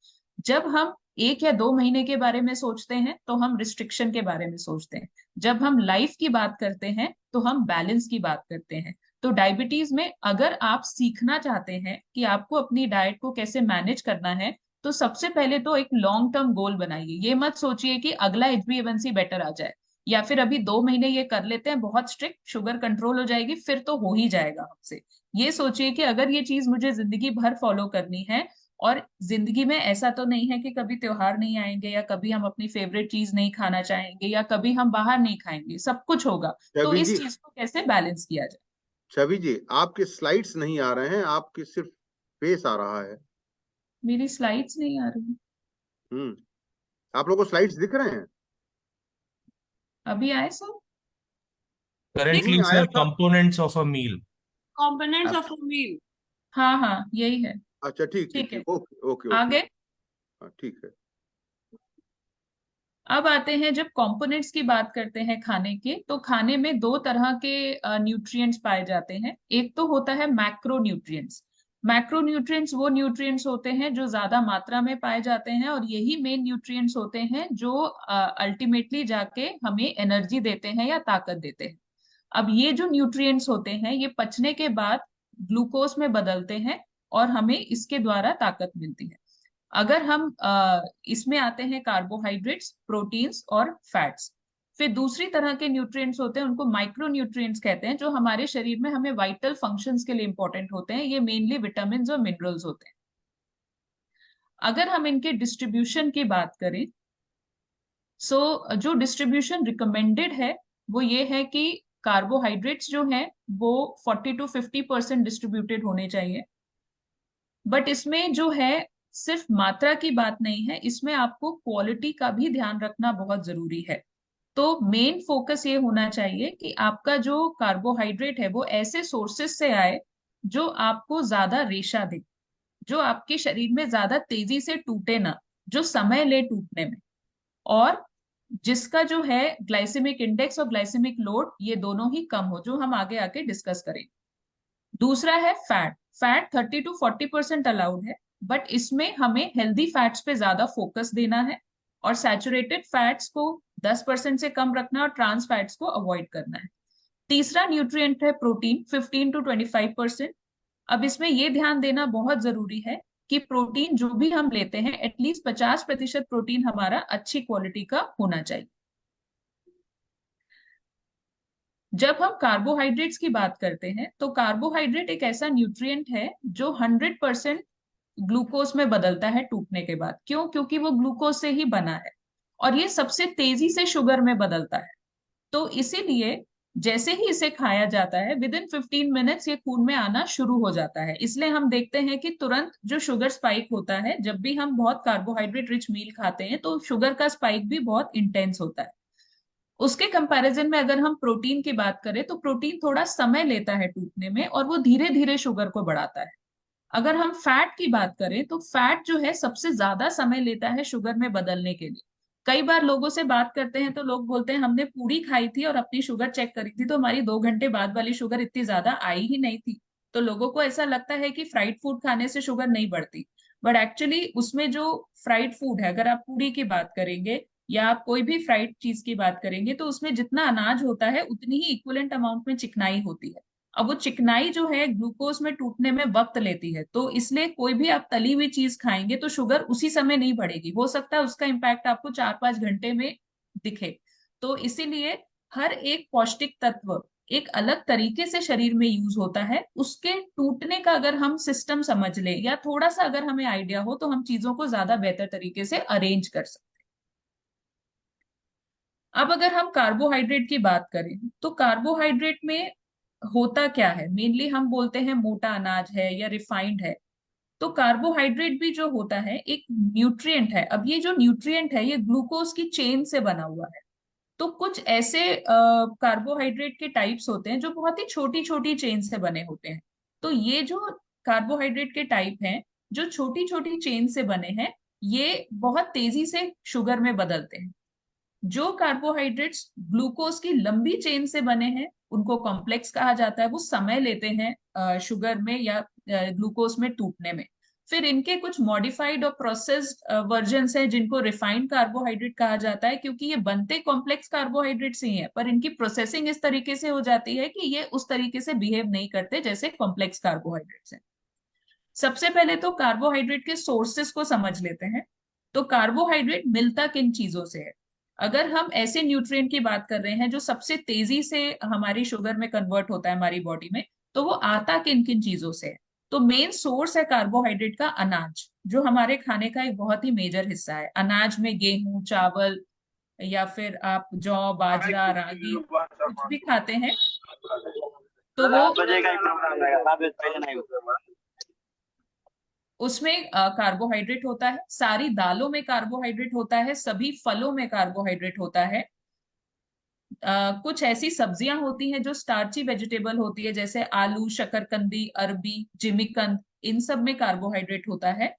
जब हम 1 या 2 महीने के बारे में सोचते हैं तो हम रिस्ट्रिक्शन के बारे में सोचते हैं, जब हम लाइफ की बात करते हैं तो हम बैलेंस की बात करते हैं। तो डायबिटीज में अगर आप सीखना चाहते हैं कि आपको अपनी डाइट को कैसे मैनेज करना है, तो सबसे पहले तो एक लॉन्ग टर्म गोल बनाइए। ये मत सोचिए कि अगला HbA1c बेटर आ जाए, या फिर अभी 2 महीने ये कर लेते हैं, बहुत स्ट्रिक्ट शुगर कंट्रोल हो जाएगी, फिर तो हो ही जाएगा हमसे। ये सोचिए कि अगर ये चीज मुझे जिंदगी भर फॉलो करनी है, और जिंदगी में ऐसा तो नहीं है कि कभी त्योहार नहीं आएंगे, या कभी हम अपनी फेवरेट चीज नहीं खाना चाहेंगे, या कभी हम बाहर नहीं खाएंगे, सब कुछ होगा। तो छवि इस जी, चीज को कैसे बैलेंस किया जाए। छवि जी, आपके स्लाइड्स नहीं आ रहे हैं, आपके सिर्फ फेस आ रहा है। मेरी स्लाइड्स नहीं आ रही। आप लोगों को स्लाइड्स दिख रहे हैं? अभी आए सर? नहीं Currently, आया sir, था। components of a meal. Components of a meal. हाँ हाँ यही है। अच्छा, ठीक ठीक ठीक है, ठीक, ओके ओके ओके, आगे। हाँ ठीक है। अब आते हैं, जब कंपोनेंट्स की बात करते हैं खाने के, तो खाने में 2 तरह के न्यूट्रिएंट्स पाए जाते हैं। एक तो होता है मैक्रो न्यूट्रिएंट्स। मैक्रो न्यूट्रिएंट्स वो न्यूट्रिएंट्स होते हैं जो ज्यादा मात्रा में पाए जाते हैं, और यही मेन न्यूट्रिएंट्स होते हैं जो अल्टीमेटली जाके हमें एनर्जी देते हैं या ताकत देते हैं। अब ये जो न्यूट्रिएंट्स होते हैं ये पचने के बाद ग्लूकोज में बदलते हैं, और हमें इसके द्वारा ताकत मिलती है। अगर हम इसमें आते हैं कार्बोहाइड्रेट्स, प्रोटीन्स और फैट्स। फिर दूसरी तरह के न्यूट्रिएंट्स होते हैं, उनको माइक्रो न्यूट्रिएंट्स कहते हैं, जो हमारे शरीर में हमें वाइटल फंक्शंस के लिए इंपॉर्टेंट होते हैं। ये मेनली विटामिन और मिनरल्स होते हैं। अगर हम इनके डिस्ट्रीब्यूशन की बात करें, जो डिस्ट्रीब्यूशन रिकमेंडेड है वो ये है कि कार्बोहाइड्रेट्स जो हैं वो 40 to 50% डिस्ट्रीब्यूटेड होने चाहिए। बट इसमें जो है सिर्फ मात्रा की बात नहीं है, इसमें आपको क्वालिटी का भी ध्यान रखना बहुत जरूरी है। तो मेन फोकस ये होना चाहिए कि आपका जो कार्बोहाइड्रेट है वो ऐसे सोर्सेस से आए जो आपको ज्यादा रेशा दे, जो आपके शरीर में ज्यादा तेजी से टूटे ना, जो समय ले टूटने में, और जिसका जो है ग्लाइसेमिक इंडेक्स और ग्लाइसेमिक लोड ये दोनों ही कम हो, जो हम आगे आके डिस्कस करेंगे। दूसरा है फैट। फैट 30 to 40% अलाउड है, बट इसमें हमें हेल्दी फैट्स पे ज्यादा फोकस देना है, और सैचुरेटेड फैट्स को 10% से कम रखना है, और ट्रांस फैट्स को अवॉइड करना है। तीसरा न्यूट्रिएंट है प्रोटीन, 15 to 25%। अब इसमें ये ध्यान देना बहुत जरूरी है कि प्रोटीन जो भी हम लेते हैं एटलीस्ट 50% प्रोटीन हमारा अच्छी क्वालिटी का होना चाहिए। जब हम कार्बोहाइड्रेट्स की बात करते हैं तो कार्बोहाइड्रेट एक ऐसा न्यूट्रिएंट है जो 100% ग्लूकोज में बदलता है टूटने के बाद। क्यों? क्योंकि वो ग्लूकोज से ही बना है, और ये सबसे तेजी से शुगर में बदलता है। तो इसीलिए जैसे ही इसे खाया जाता है विदिन 15 मिनट्स ये खून में आना शुरू हो जाता है। इसलिए हम देखते हैं कि तुरंत जो शुगर स्पाइक होता है, जब भी हम बहुत कार्बोहाइड्रेट रिच मील खाते हैं तो शुगर का स्पाइक भी बहुत इंटेंस होता है। उसके कंपैरिजन में अगर हम प्रोटीन की बात करें तो प्रोटीन थोड़ा समय लेता है टूटने में, और वो धीरे धीरे शुगर को बढ़ाता है। अगर हम फैट की बात करें तो फैट जो है सबसे ज्यादा समय लेता है शुगर में बदलने के लिए। कई बार लोगों से बात करते हैं तो लोग बोलते हैं हमने पूरी खाई थी और अपनी शुगर चेक करी थी तो हमारी 2 घंटे बाद वाली शुगर इतनी ज्यादा आई ही नहीं थी। तो लोगों को ऐसा लगता है कि फ्राइड फूड खाने से शुगर नहीं बढ़ती, बट एक्चुअली उसमें जो फ्राइड फूड है, अगर आप पूरी की बात करेंगे या आप कोई भी फ्राइड चीज की बात करेंगे, तो उसमें जितना अनाज होता है उतनी ही इक्विवेलेंट अमाउंट में चिकनाई होती है। अब वो चिकनाई जो है ग्लूकोज में टूटने में वक्त लेती है, तो इसलिए कोई भी आप तली हुई चीज खाएंगे तो शुगर उसी समय नहीं बढ़ेगी, हो सकता है उसका इम्पैक्ट आपको 4-5 घंटे में दिखे। तो इसीलिए हर एक पौष्टिक तत्व एक अलग तरीके से शरीर में यूज होता है, उसके टूटने का अगर हम सिस्टम समझ ले या थोड़ा सा अगर हमें आइडिया हो तो हम चीजों को ज्यादा बेहतर तरीके से अरेंज कर सकते हैं। अब अगर हम कार्बोहाइड्रेट की बात करें तो कार्बोहाइड्रेट में होता क्या है, मेनली हम बोलते हैं मोटा अनाज है या रिफाइंड है। तो कार्बोहाइड्रेट भी जो होता है एक न्यूट्रिएंट है। अब ये जो न्यूट्रिएंट है ये ग्लूकोज की चेन से बना हुआ है। तो कुछ ऐसे कार्बोहाइड्रेट के टाइप्स होते हैं जो बहुत ही छोटी छोटी चेन से बने होते हैं। तो ये जो कार्बोहाइड्रेट के टाइप हैं जो छोटी छोटी चेन से बने हैं, ये बहुत तेजी से शुगर में बदलते हैं। जो कार्बोहाइड्रेट्स ग्लूकोज की लंबी चेन से बने हैं उनको कॉम्प्लेक्स कहा जाता है, वो समय लेते हैं शुगर में या ग्लूकोज में टूटने में। फिर इनके कुछ मॉडिफाइड और प्रोसेस्ड वर्जन्स हैं जिनको रिफाइंड कार्बोहाइड्रेट कहा जाता है, क्योंकि ये बनते कॉम्प्लेक्स कार्बोहाइड्रेट्स ही हैं पर इनकी प्रोसेसिंग इस तरीके से हो जाती है कि ये उस तरीके से बिहेव नहीं करते जैसे कॉम्प्लेक्स कार्बोहाइड्रेट्स हैं। सबसे पहले तो कार्बोहाइड्रेट के सोर्सेस को समझ लेते हैं। तो कार्बोहाइड्रेट मिलता किन चीजों से है। अगर हम ऐसे न्यूट्रिएंट की बात कर रहे हैं जो सबसे तेजी से हमारी शुगर में कन्वर्ट होता है हमारी बॉडी में, तो वो आता किन किन चीजों से है। तो मेन सोर्स है कार्बोहाइड्रेट का अनाज, जो हमारे खाने का एक बहुत ही मेजर हिस्सा है। अनाज में गेहूं, चावल या फिर आप जौ, बाजरा, रागी कुछ भी खाते हैं तो वो उसमें कार्बोहाइड्रेट होता है। सारी दालों में कार्बोहाइड्रेट होता है, सभी फलों में कार्बोहाइड्रेट होता है। कुछ ऐसी सब्जियां होती हैं जो स्टार्ची वेजिटेबल होती है जैसे आलू, शकरकंदी, अरबी, जिमीकंद, इन सब में कार्बोहाइड्रेट होता है।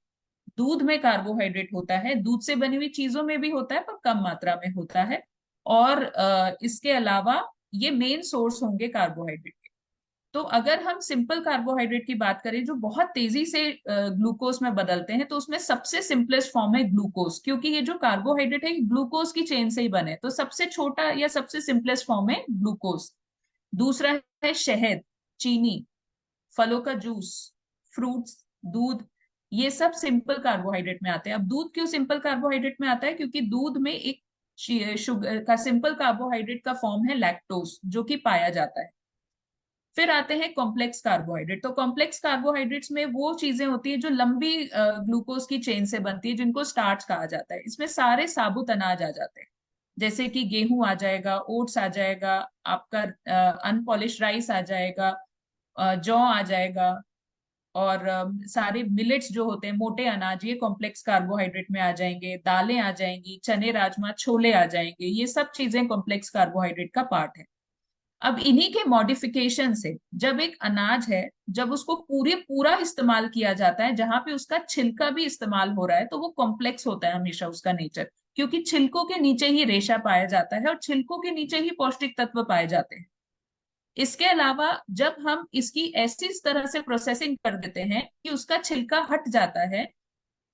दूध में कार्बोहाइड्रेट होता है, दूध से बनी हुई चीजों में भी होता है पर कम मात्रा में होता है। और इसके अलावा ये मेन सोर्स होंगे कार्बोहाइड्रेट। तो अगर हम सिंपल कार्बोहाइड्रेट की बात करें जो बहुत तेजी से ग्लूकोज में बदलते हैं, तो उसमें सबसे सिंपलेस्ट फॉर्म है ग्लूकोज, क्योंकि ये जो कार्बोहाइड्रेट है ग्लूकोज की चेन से ही बने, तो सबसे छोटा या सबसे सिंपलेस्ट फॉर्म है ग्लूकोज। दूसरा है शहद, चीनी, फलों का जूस, फ्रूट्स, दूध, ये सब सिंपल कार्बोहाइड्रेट में आते हैं। अब दूध क्यों सिंपल कार्बोहाइड्रेट में आता है, क्योंकि दूध में एक शुगर का सिंपल कार्बोहाइड्रेट का फॉर्म है लैक्टोज जो कि पाया जाता है। फिर आते हैं कॉम्प्लेक्स कार्बोहाइड्रेट। तो कॉम्प्लेक्स कार्बोहाइड्रेट्स में वो चीजें होती है जो लंबी ग्लूकोज की चेन से बनती है जिनको स्टार्च कहा जाता है। इसमें सारे साबुत अनाज आ जाते हैं, जैसे कि गेहूं आ जाएगा, ओट्स आ जाएगा, आपका अनपॉलिश राइस आ जाएगा, जौ आ जाएगा, और सारे मिलेट्स जो होते हैं मोटे अनाज, ये कॉम्प्लेक्स कार्बोहाइड्रेट में आ जाएंगे। दालें आ जाएंगी, चने, राजमा, छोले आ जाएंगे, ये सब चीजें कॉम्प्लेक्स कार्बोहाइड्रेट का पार्ट है। अब इन्हीं के मॉडिफिकेशन से जब एक अनाज है, जब उसको पूरा इस्तेमाल किया जाता है, जहां पे उसका छिलका भी इस्तेमाल हो रहा है, तो वो कॉम्प्लेक्स होता है हमेशा उसका नेचर, क्योंकि छिलकों के नीचे ही रेशा पाया जाता है और छिलकों के नीचे ही पौष्टिक तत्व पाए जाते हैं। इसके अलावा जब हम इसकी ऐसी तरह से प्रोसेसिंग कर देते हैं कि उसका छिलका हट जाता है,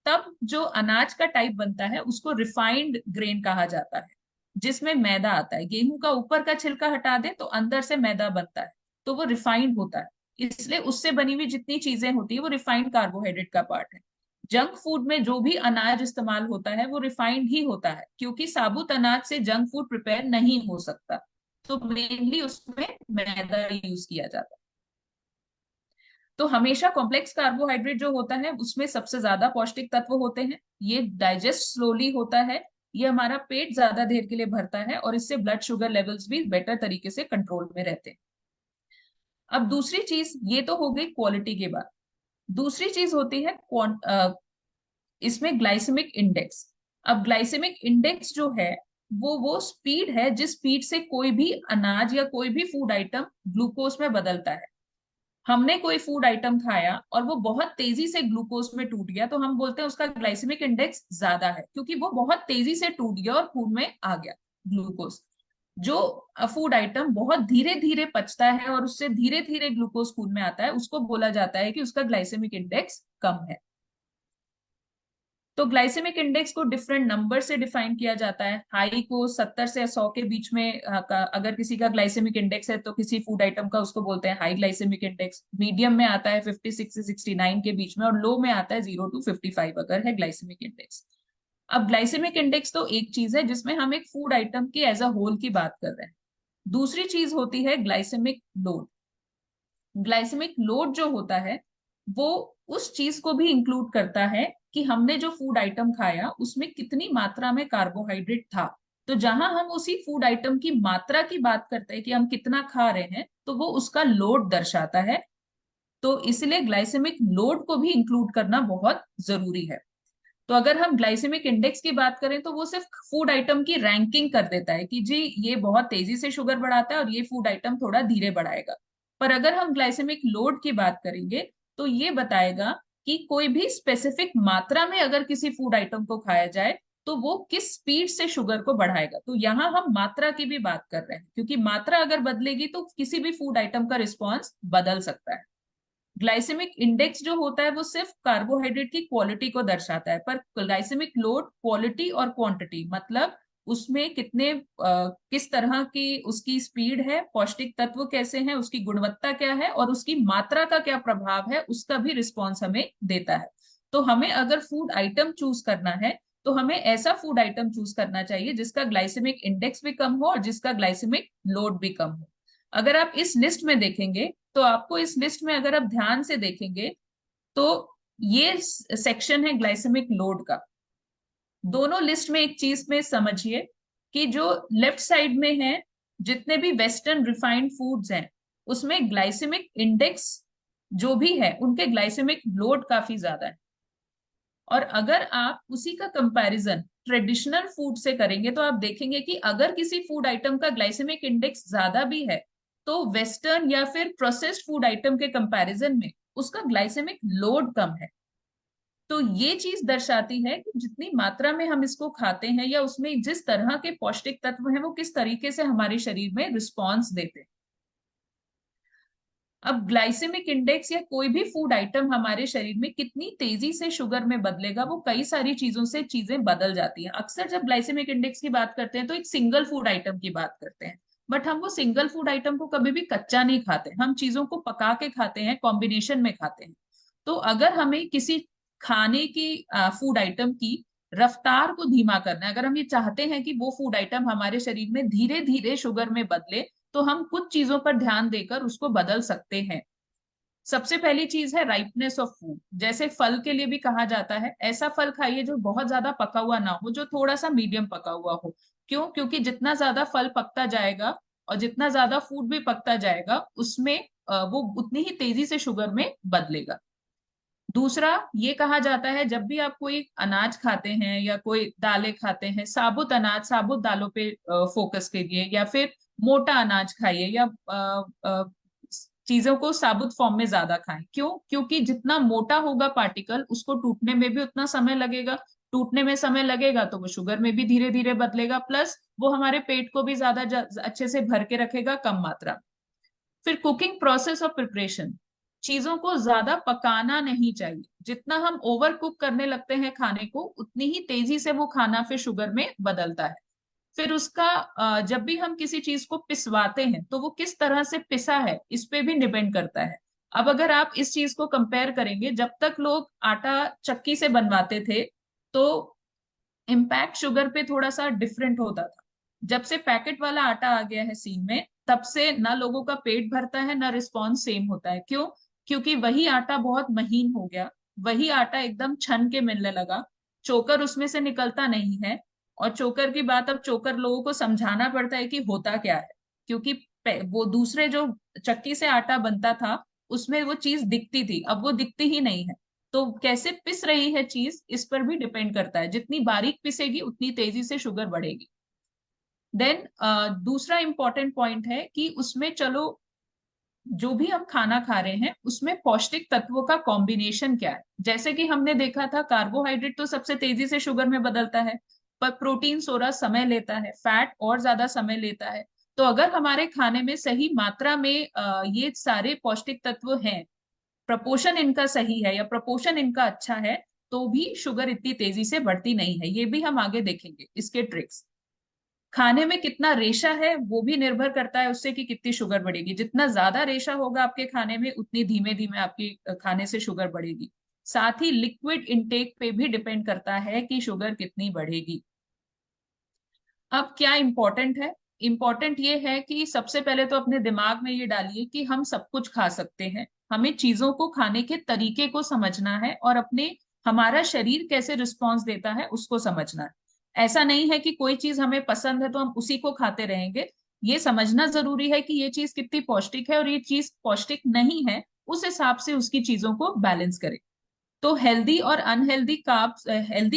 तब जो अनाज का टाइप बनता है उसको रिफाइंड ग्रेन कहा जाता है, जिसमें मैदा आता है। गेहूं का ऊपर का छिलका हटा दे तो अंदर से मैदा बनता है, तो वो रिफाइंड होता है। इसलिए उससे बनी हुई जितनी चीजें होती है वो रिफाइंड कार्बोहाइड्रेट का पार्ट है। जंक फूड में जो भी अनाज इस्तेमाल होता है वो रिफाइंड ही होता है, क्योंकि साबुत अनाज से जंक फूड प्रिपेयर नहीं हो सकता, तो मेनली उसमें मैदा यूज किया जाता है। तो हमेशा कॉम्प्लेक्स कार्बोहाइड्रेट जो होता है उसमें सबसे ज्यादा पौष्टिक तत्व होते हैं। ये डाइजेस्ट स्लोली होता है, ये हमारा पेट ज्यादा देर के लिए भरता है और इससे ब्लड शुगर लेवल्स भी बेटर तरीके से कंट्रोल में रहते हैं। अब दूसरी चीज, ये तो हो गई क्वालिटी की बात। दूसरी चीज होती है इसमें ग्लाइसेमिक इंडेक्स। अब ग्लाइसेमिक इंडेक्स जो है वो स्पीड है जिस स्पीड से कोई भी अनाज या कोई भी फूड आइटम ग्लूकोज में बदलता है। हमने कोई फूड आइटम खाया और वो बहुत तेजी से ग्लूकोज में टूट गया, तो हम बोलते हैं उसका ग्लाइसेमिक इंडेक्स ज्यादा है, क्योंकि वो बहुत तेजी से टूट गया और खून में आ गया ग्लूकोज। जो फूड आइटम बहुत धीरे धीरे पचता है और उससे धीरे धीरे ग्लूकोज खून में आता है, उसको बोला जाता है कि उसका ग्लाइसेमिक इंडेक्स कम है। तो ग्लाइसेमिक इंडेक्स को डिफरेंट नंबर से डिफाइन किया जाता है। हाई को 70 से 100 के बीच में अगर किसी का ग्लाइसेमिक इंडेक्स है तो किसी फूड आइटम का उसको बोलते हैं हाई ग्लाइसेमिक इंडेक्स। मीडियम में आता है 56 से 69 के बीच में, और लो में आता है 0 to 55 अगर है ग्लाइसेमिक इंडेक्स। अब ग्लाइसेमिक इंडेक्स तो एक चीज है जिसमें हम एक फूड आइटम की एज अ होल की बात कर रहे हैं। दूसरी चीज होती है ग्लाइसेमिक लोड। ग्लाइसेमिक लोड जो होता है वो उस चीज को भी इंक्लूड करता है कि हमने जो फूड आइटम खाया उसमें कितनी मात्रा में कार्बोहाइड्रेट था। तो जहां हम उसी फूड आइटम की मात्रा की बात करते हैं कि हम कितना खा रहे हैं, तो वो उसका लोड दर्शाता है। तो इसलिए ग्लाइसेमिक लोड को भी इंक्लूड करना बहुत जरूरी है। तो अगर हम ग्लाइसेमिक इंडेक्स की बात करें तो वो सिर्फ फूड आइटम की रैंकिंग कर देता है कि जी ये बहुत तेजी से शुगर बढ़ाता है और ये फूड आइटम थोड़ा धीरे बढ़ाएगा। पर अगर हम ग्लाइसेमिक लोड की बात करेंगे तो ये बताएगा कि कोई भी स्पेसिफिक मात्रा में अगर किसी फूड आइटम को खाया जाए तो वो किस स्पीड से शुगर को बढ़ाएगा। तो यहाँ हम मात्रा की भी बात कर रहे हैं, क्योंकि मात्रा अगर बदलेगी तो किसी भी फूड आइटम का रिस्पॉन्स बदल सकता है। ग्लाइसेमिक इंडेक्स जो होता है वो सिर्फ कार्बोहाइड्रेट की क्वालिटी को दर्शाता है, पर ग्लाइसेमिक लोड क्वालिटी और क्वांटिटी, मतलब उसमें कितने किस तरह की उसकी स्पीड है, पौष्टिक तत्व कैसे हैं, उसकी गुणवत्ता क्या है और उसकी मात्रा का क्या प्रभाव है, उसका भी रिस्पॉन्स हमें देता है। तो हमें अगर फूड आइटम चूज करना है तो हमें ऐसा फूड आइटम चूज करना चाहिए जिसका ग्लाइसेमिक इंडेक्स भी कम हो और जिसका ग्लाइसेमिक लोड भी कम हो। अगर आप इस लिस्ट में देखेंगे तो आपको इस लिस्ट में अगर आप ध्यान से देखेंगे तो ये सेक्शन है ग्लाइसेमिक लोड का। दोनों लिस्ट में एक चीज में समझिए कि जो लेफ्ट साइड में है जितने भी वेस्टर्न रिफाइंड फूड्स हैं उसमें ग्लाइसेमिक इंडेक्स जो भी है उनके ग्लाइसेमिक लोड काफी ज्यादा है। और अगर आप उसी का कंपैरिजन ट्रेडिशनल फूड से करेंगे तो आप देखेंगे कि अगर किसी फूड आइटम का ग्लाइसेमिक इंडेक्स ज्यादा भी है तो वेस्टर्न या फिर प्रोसेस्ड फूड आइटम के कंपैरिजन में उसका ग्लाइसेमिक लोड कम है। तो ये चीज दर्शाती है कि जितनी मात्रा में हम इसको खाते हैं या उसमें जिस तरह के पौष्टिक तत्व हैं वो किस तरीके से हमारे शरीर में रिस्पॉन्स देते हैं। अब ग्लाइसेमिक इंडेक्स या कोई भी फूड आइटम हमारे शरीर में कितनी तेजी से शुगर में बदलेगा वो कई सारी चीजों से चीजें बदल जाती हैं। अक्सर जब ग्लाइसेमिक इंडेक्स की बात करते हैं तो एक सिंगल फूड आइटम की बात करते हैं, बट हम वो सिंगल फूड आइटम को कभी भी कच्चा नहीं खाते, हम चीजों को पका के खाते हैं, कॉम्बिनेशन में खाते हैं। तो अगर हमें किसी खाने की फूड आइटम की रफ्तार को धीमा करना है, अगर हम ये चाहते हैं कि वो फूड आइटम हमारे शरीर में धीरे धीरे शुगर में बदले, तो हम कुछ चीजों पर ध्यान देकर उसको बदल सकते हैं। सबसे पहली चीज है राइपनेस ऑफ फूड। जैसे फल के लिए भी कहा जाता है ऐसा फल खाइए जो बहुत ज्यादा पका हुआ ना हो, जो थोड़ा सा मीडियम पका हुआ हो। क्यों? क्योंकि जितना ज्यादा फल पकता जाएगा और जितना ज्यादा फूड भी पकता जाएगा उसमें वो उतनी ही तेजी से शुगर में बदलेगा। दूसरा ये कहा जाता है जब भी आप कोई अनाज खाते हैं या कोई दालें खाते हैं, साबुत अनाज साबुत दालों पे फोकस कीजिए, या फिर मोटा अनाज खाइए, या चीजों को साबुत फॉर्म में ज्यादा खाएं। क्यों? क्योंकि जितना मोटा होगा पार्टिकल उसको टूटने में भी उतना समय लगेगा, टूटने में समय लगेगा तो वो शुगर में भी धीरे धीरे बदलेगा, प्लस वो हमारे पेट को भी ज्यादा अच्छे से भर के रखेगा कम मात्रा में। फिर कुकिंग प्रोसेस और प्रिपरेशन, चीजों को ज्यादा पकाना नहीं चाहिए। जितना हम ओवर कुक करने लगते हैं खाने को उतनी ही तेजी से वो खाना फिर शुगर में बदलता है। फिर उसका जब भी हम किसी चीज को पिसवाते हैं तो वो किस तरह से पिसा है इस पे भी डिपेंड करता है। अब अगर आप इस चीज को कंपेयर करेंगे, जब तक लोग आटा चक्की से बनवाते थे तो इम्पैक्ट शुगर पे थोड़ा सा डिफरेंट होता था। जब से पैकेट वाला आटा आ गया है सीन में, तब से ना लोगों का पेट भरता है ना रिस्पॉन्स सेम होता है। क्यों? क्योंकि वही आटा बहुत महीन हो गया, वही आटा एकदम छन के मिलने लगा, चोकर उसमें से निकलता नहीं है। और चोकर की बात, अब चोकर लोगों को समझाना पड़ता है कि होता क्या है, क्योंकि वो दूसरे जो चक्की से आटा बनता था उसमें वो चीज दिखती थी, अब वो दिखती ही नहीं है। तो कैसे पिस रही है चीज इस पर भी डिपेंड करता है, जितनी बारीक पिसेगी उतनी तेजी से शुगर बढ़ेगी। देन दूसरा इंपॉर्टेंट पॉइंट है कि उसमें चलो जो भी हम खाना खा रहे हैं उसमें पौष्टिक तत्वों का कॉम्बिनेशन क्या है। जैसे कि हमने देखा था कार्बोहाइड्रेट तो सबसे तेजी से शुगर में बदलता है, पर प्रोटीन थोड़ा समय लेता है, फैट और ज्यादा समय लेता है। तो अगर हमारे खाने में सही मात्रा में ये सारे पौष्टिक तत्व हैं, प्रपोर्शन इनका सही है या प्रपोर्शन इनका अच्छा है, तो भी शुगर इतनी तेजी से बढ़ती नहीं है। ये भी हम आगे देखेंगे इसके ट्रिक्स। खाने में कितना रेशा है वो भी निर्भर करता है उससे कि कितनी शुगर बढ़ेगी। जितना ज्यादा रेशा होगा आपके खाने में उतनी धीमे धीमे आपकी खाने से शुगर बढ़ेगी। साथ ही लिक्विड इंटेक पे भी डिपेंड करता है कि शुगर कितनी बढ़ेगी। अब क्या इंपॉर्टेंट है? इंपॉर्टेंट ये है कि सबसे पहले तो अपने दिमाग में ये डालिए कि हम सब कुछ खा सकते हैं। हमें चीजों को खाने के तरीके को समझना है और अपने हमारा शरीर कैसे रिस्पॉन्स देता है उसको समझना है। ऐसा नहीं है कि कोई चीज हमें पसंद है तो हम उसी को खाते रहेंगे। ये समझना जरूरी है कि ये चीज कितनी पौष्टिक है और ये चीज पौष्टिक नहीं है, उस हिसाब से उसकी चीजों को बैलेंस करें। तो हेल्दी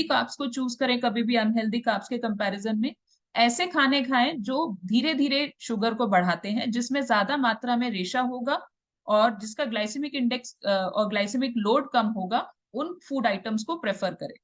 कार्ब्स को चूज करें कभी भी अनहेल्दी कार्ब्स के कंपैरिजन में। ऐसे खाने खाएं जो धीरे धीरे शुगर को बढ़ाते हैं, जिसमें ज्यादा मात्रा में रेशा होगा और जिसका ग्लाइसेमिक इंडेक्स और ग्लाइसेमिक लोड कम होगा, उन फूड आइटम्स को प्रेफर करें।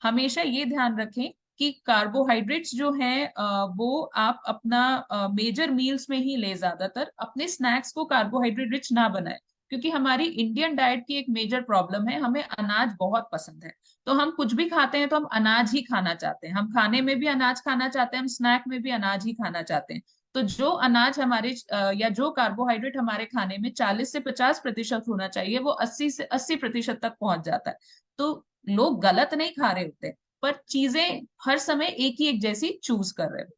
हमेशा ये ध्यान रखें कि कार्बोहाइड्रेट्स जो हैं वो आप अपना मेजर मील्स में ही ले, ज्यादातर अपने स्नैक्स को कार्बोहाइड्रेट रिच ना बनाए। क्योंकि हमारी इंडियन डाइट की एक मेजर प्रॉब्लम है, हमें अनाज बहुत पसंद है। तो हम कुछ भी खाते हैं तो हम अनाज ही खाना चाहते हैं, हम खाने में भी अनाज खाना चाहते हैं, हम स्नैक में भी अनाज ही खाना चाहते हैं। तो जो अनाज हमारे या जो कार्बोहाइड्रेट हमारे खाने में 40 से 50% होना चाहिए, वो 80 से 80% तक पहुंच जाता है। तो लोग गलत नहीं खा रहे होते, पर चीजें हर समय एक ही एक जैसी चूज कर रहे हो।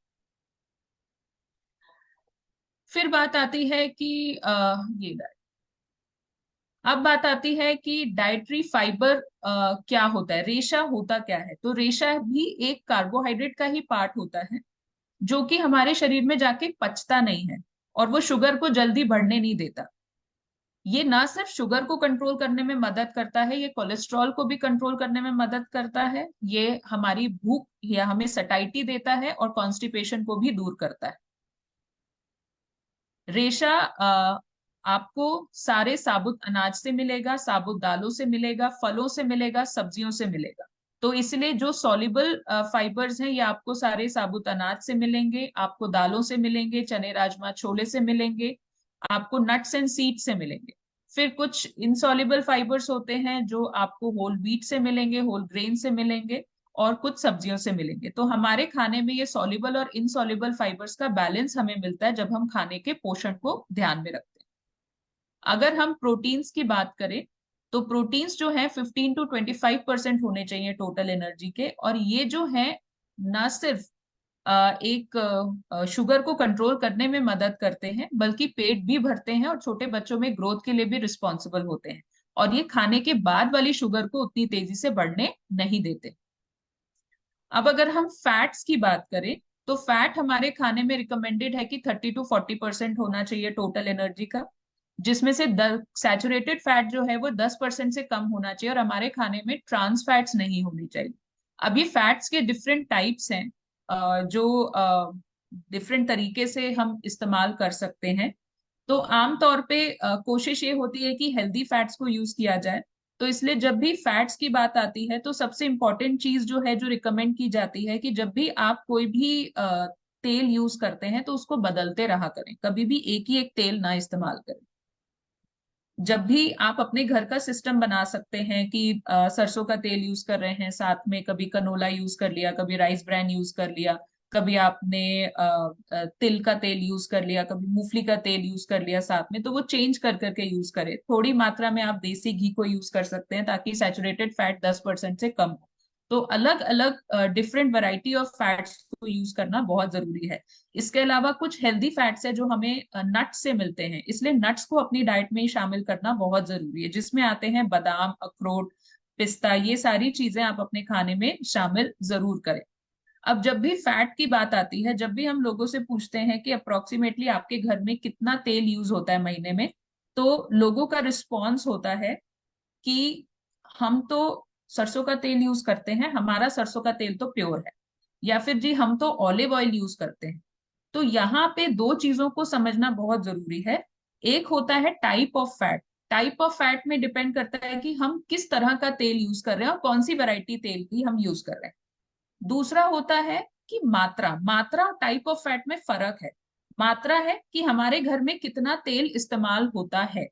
फिर बात आती है कि ये अब बात आती है कि डाइटरी फाइबर क्या होता है, रेशा होता क्या है। तो रेशा भी एक कार्बोहाइड्रेट का ही पार्ट होता है, जो कि हमारे शरीर में जाके पचता नहीं है और वो शुगर को जल्दी बढ़ने नहीं देता। ये ना सिर्फ शुगर को कंट्रोल करने में मदद करता है, ये कोलेस्ट्रॉल को भी कंट्रोल करने में मदद करता है, ये हमारी भूख या हमें सटाइटी देता है और कॉन्स्टिपेशन को भी दूर करता है। रेशा आपको सारे साबुत अनाज से मिलेगा, साबुत दालों से मिलेगा, फलों से मिलेगा, सब्जियों से मिलेगा। तो इसलिए जो सॉल्युबल फाइबर्स हैं ये आपको सारे साबुत अनाज से मिलेंगे, आपको दालों से मिलेंगे, चने राजमा छोले से मिलेंगे, आपको नट्स एंड सीड से मिलेंगे। फिर कुछ इनसॉल्युबल फाइबर्स होते हैं जो आपको होल व्हीट से मिलेंगे, होल ग्रेन से मिलेंगे और कुछ सब्जियों से मिलेंगे। तो हमारे खाने में ये सॉल्युबल और इनसॉल्युबल फाइबर्स का बैलेंस हमें मिलता है जब हम खाने के पोषण को ध्यान में रखते हैं। अगर हम प्रोटीन्स की बात करें तो प्रोटीन्स जो है 15 to 25% होने चाहिए टोटल एनर्जी के। और ये जो है ना सिर्फ एक शुगर को कंट्रोल करने में मदद करते हैं, बल्कि पेट भी भरते हैं और छोटे बच्चों में ग्रोथ के लिए भी रिस्पॉन्सिबल होते हैं। और ये खाने के बाद वाली शुगर को उतनी तेजी से बढ़ने नहीं देते। अब अगर हम फैट्स की बात करें तो फैट हमारे खाने में रिकमेंडेड है कि 30 to 40% होना चाहिए टोटल एनर्जी का, जिसमें से सैचुरेटेड फैट जो है वो 10% से कम होना चाहिए और हमारे खाने में ट्रांस फैट्स नहीं होनी चाहिए। अब ये फैट्स के डिफरेंट टाइप्स हैं जो डिफरेंट तरीके से हम इस्तेमाल कर सकते हैं। तो आमतौर पे कोशिश ये होती है कि हेल्दी फैट्स को यूज किया जाए। तो इसलिए जब भी फैट्स की बात आती है तो सबसे इंपॉर्टेंट चीज जो है जो रिकमेंड की जाती है कि जब भी आप कोई भी तेल यूज करते हैं तो उसको बदलते रहा करें, कभी भी एक ही एक तेल ना इस्तेमाल करें। जब भी आप अपने घर का सिस्टम बना सकते हैं कि सरसों का तेल यूज कर रहे हैं, साथ में कभी कनोला यूज कर लिया, कभी राइस ब्रान यूज कर लिया, कभी आपने तिल का तेल यूज कर लिया, कभी मूंगफली का तेल यूज कर लिया साथ में, तो वो चेंज कर करके यूज करें। थोड़ी मात्रा में आप देसी घी को यूज कर सकते हैं ताकि सैचुरेटेड फैट 10% से कम हो। तो अलग अलग डिफरेंट वैरायटी ऑफ फैट्स को यूज करना बहुत जरूरी है। इसके अलावा कुछ हेल्दी फैट्स है जो हमें नट्स से मिलते हैं, इसलिए नट्स को अपनी डाइट में ही शामिल करना बहुत जरूरी है, जिसमें आते हैं बादाम, अखरोट, पिस्ता। ये सारी चीजें आप अपने खाने में शामिल जरूर करें। अब जब भी फैट की बात आती है, जब भी हम लोगों से पूछते हैं कि अप्रोक्सीमेटली आपके घर में कितना तेल यूज होता है महीने में, तो लोगों का रिस्पॉन्स होता है कि हम तो सरसों का तेल यूज करते हैं, हमारा सरसों का तेल तो प्योर है, या फिर जी हम तो ऑलिव ऑयल यूज करते हैं। तो यहाँ पे दो चीजों को समझना बहुत जरूरी है। एक होता है type of fat. Type of fat में डिपेंड करता है कि हम किस तरह का तेल यूज कर रहे हैं और कौन सी वैरायटी तेल की हम यूज कर रहे हैं। दूसरा होता है कि मात्रा। मात्रा और टाइप ऑफ फैट में फर्क है। मात्रा है कि हमारे घर में कितना तेल इस्तेमाल होता है।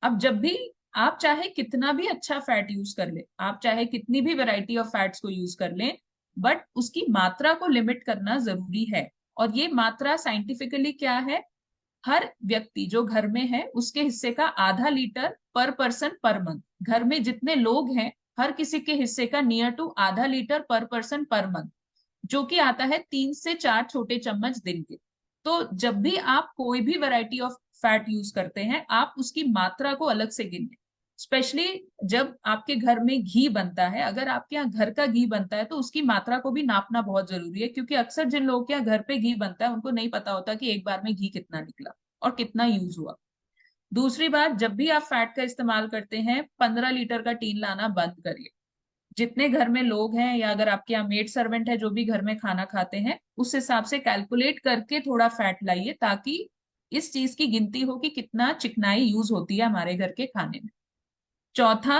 अब जब भी आप चाहे कितना भी अच्छा फैट यूज कर ले, आप चाहे कितनी भी वैरायटी ऑफ फैट्स को यूज कर लें, बट उसकी मात्रा को लिमिट करना जरूरी है। और ये मात्रा साइंटिफिकली क्या है, हर व्यक्ति जो घर में है उसके हिस्से का आधा लीटर पर पर्सन पर मंथ। घर में जितने लोग हैं हर किसी के हिस्से का नियर टू आधा लीटर पर पर्सन पर मंथ, जो कि आता है 3 से 4 छोटे चम्मच दिन के। तो जब भी आप कोई भी वैरायटी ऑफ फैट यूज करते हैं आप उसकी मात्रा को अलग से गिनें। स्पेशली जब आपके घर में घी बनता है, अगर आपके यहाँ घर का घी बनता है तो उसकी मात्रा को भी नापना बहुत जरूरी है, क्योंकि अक्सर जिन लोगों के यहाँ घर पे घी बनता है उनको नहीं पता होता कि एक बार में घी कितना निकला और कितना यूज हुआ। दूसरी बात, जब भी आप फैट का इस्तेमाल करते हैं 15 लीटर का टीन लाना बंद करिए। जितने घर में लोग हैं या अगर आपके यहाँ मेड सर्वेंट है जो भी घर में खाना खाते हैं, उस हिसाब से कैलकुलेट करके थोड़ा फैट लाइए, ताकि इस चीज की गिनती हो कि कितना चिकनाई यूज होती है हमारे घर के खाने में। चौथा,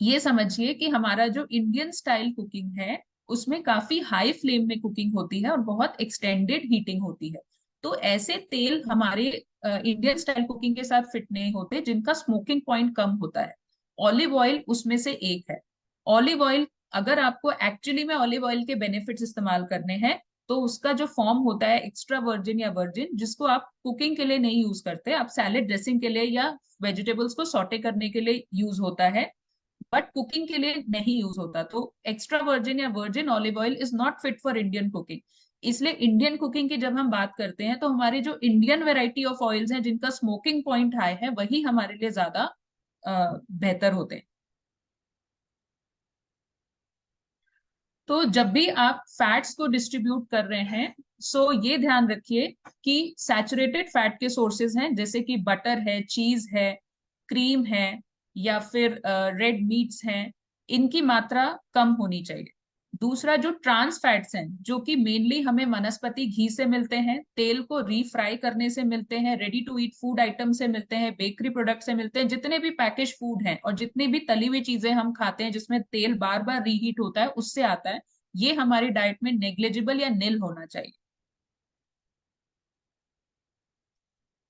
ये समझिए कि हमारा जो इंडियन स्टाइल कुकिंग है उसमें काफी हाई फ्लेम में कुकिंग होती है और बहुत एक्सटेंडेड हीटिंग होती है। तो ऐसे तेल हमारे इंडियन स्टाइल कुकिंग के साथ फिट नहीं होते जिनका स्मोकिंग पॉइंट कम होता है। ऑलिव ऑयल उसमें से एक है। ऑलिव ऑयल, अगर आपको एक्चुअली में ऑलिव ऑयल के बेनिफिट्स इस्तेमाल करने हैं तो उसका जो फॉर्म होता है एक्स्ट्रा वर्जिन या वर्जिन, जिसको आप कुकिंग के लिए नहीं यूज करते, आप सैलेड ड्रेसिंग के लिए या वेजिटेबल्स को सॉटे करने के लिए यूज होता है, बट कुकिंग के लिए नहीं यूज होता। तो एक्स्ट्रा वर्जिन या virgin olive oil is not fit for Indian cooking. इसलिए इंडियन कुकिंग की जब हम बात करते हैं तो हमारे जो इंडियन वेराइटी ऑफ ऑयल्स हैं जिनका स्मोकिंग पॉइंट हाई है वही हमारे लिए ज्यादा बेहतर होते हैं। तो जब भी आप फैट्स को डिस्ट्रीब्यूट कर रहे हैं, सो ये ध्यान रखिए कि सैचुरेटेड फैट के सोर्सेज हैं जैसे कि बटर है, चीज है, क्रीम है, या फिर रेड मीट्स हैं, इनकी मात्रा कम होनी चाहिए। दूसरा, जो ट्रांस फैट्स हैं जो कि मेनली हमें वनस्पति घी से मिलते हैं, तेल को रीफ्राई करने से मिलते हैं, ready to eat food item से मिलते हैं, बेकरी प्रोडक्ट से मिलते हैं, जितने भी पैकेज फूड हैं और जितनी भी तली हुई चीजें हम खाते हैं जिसमें तेल बार बार रीहीट होता है उससे आता है, ये हमारी डाइट में नेग्लिजिबल या निल होना चाहिए।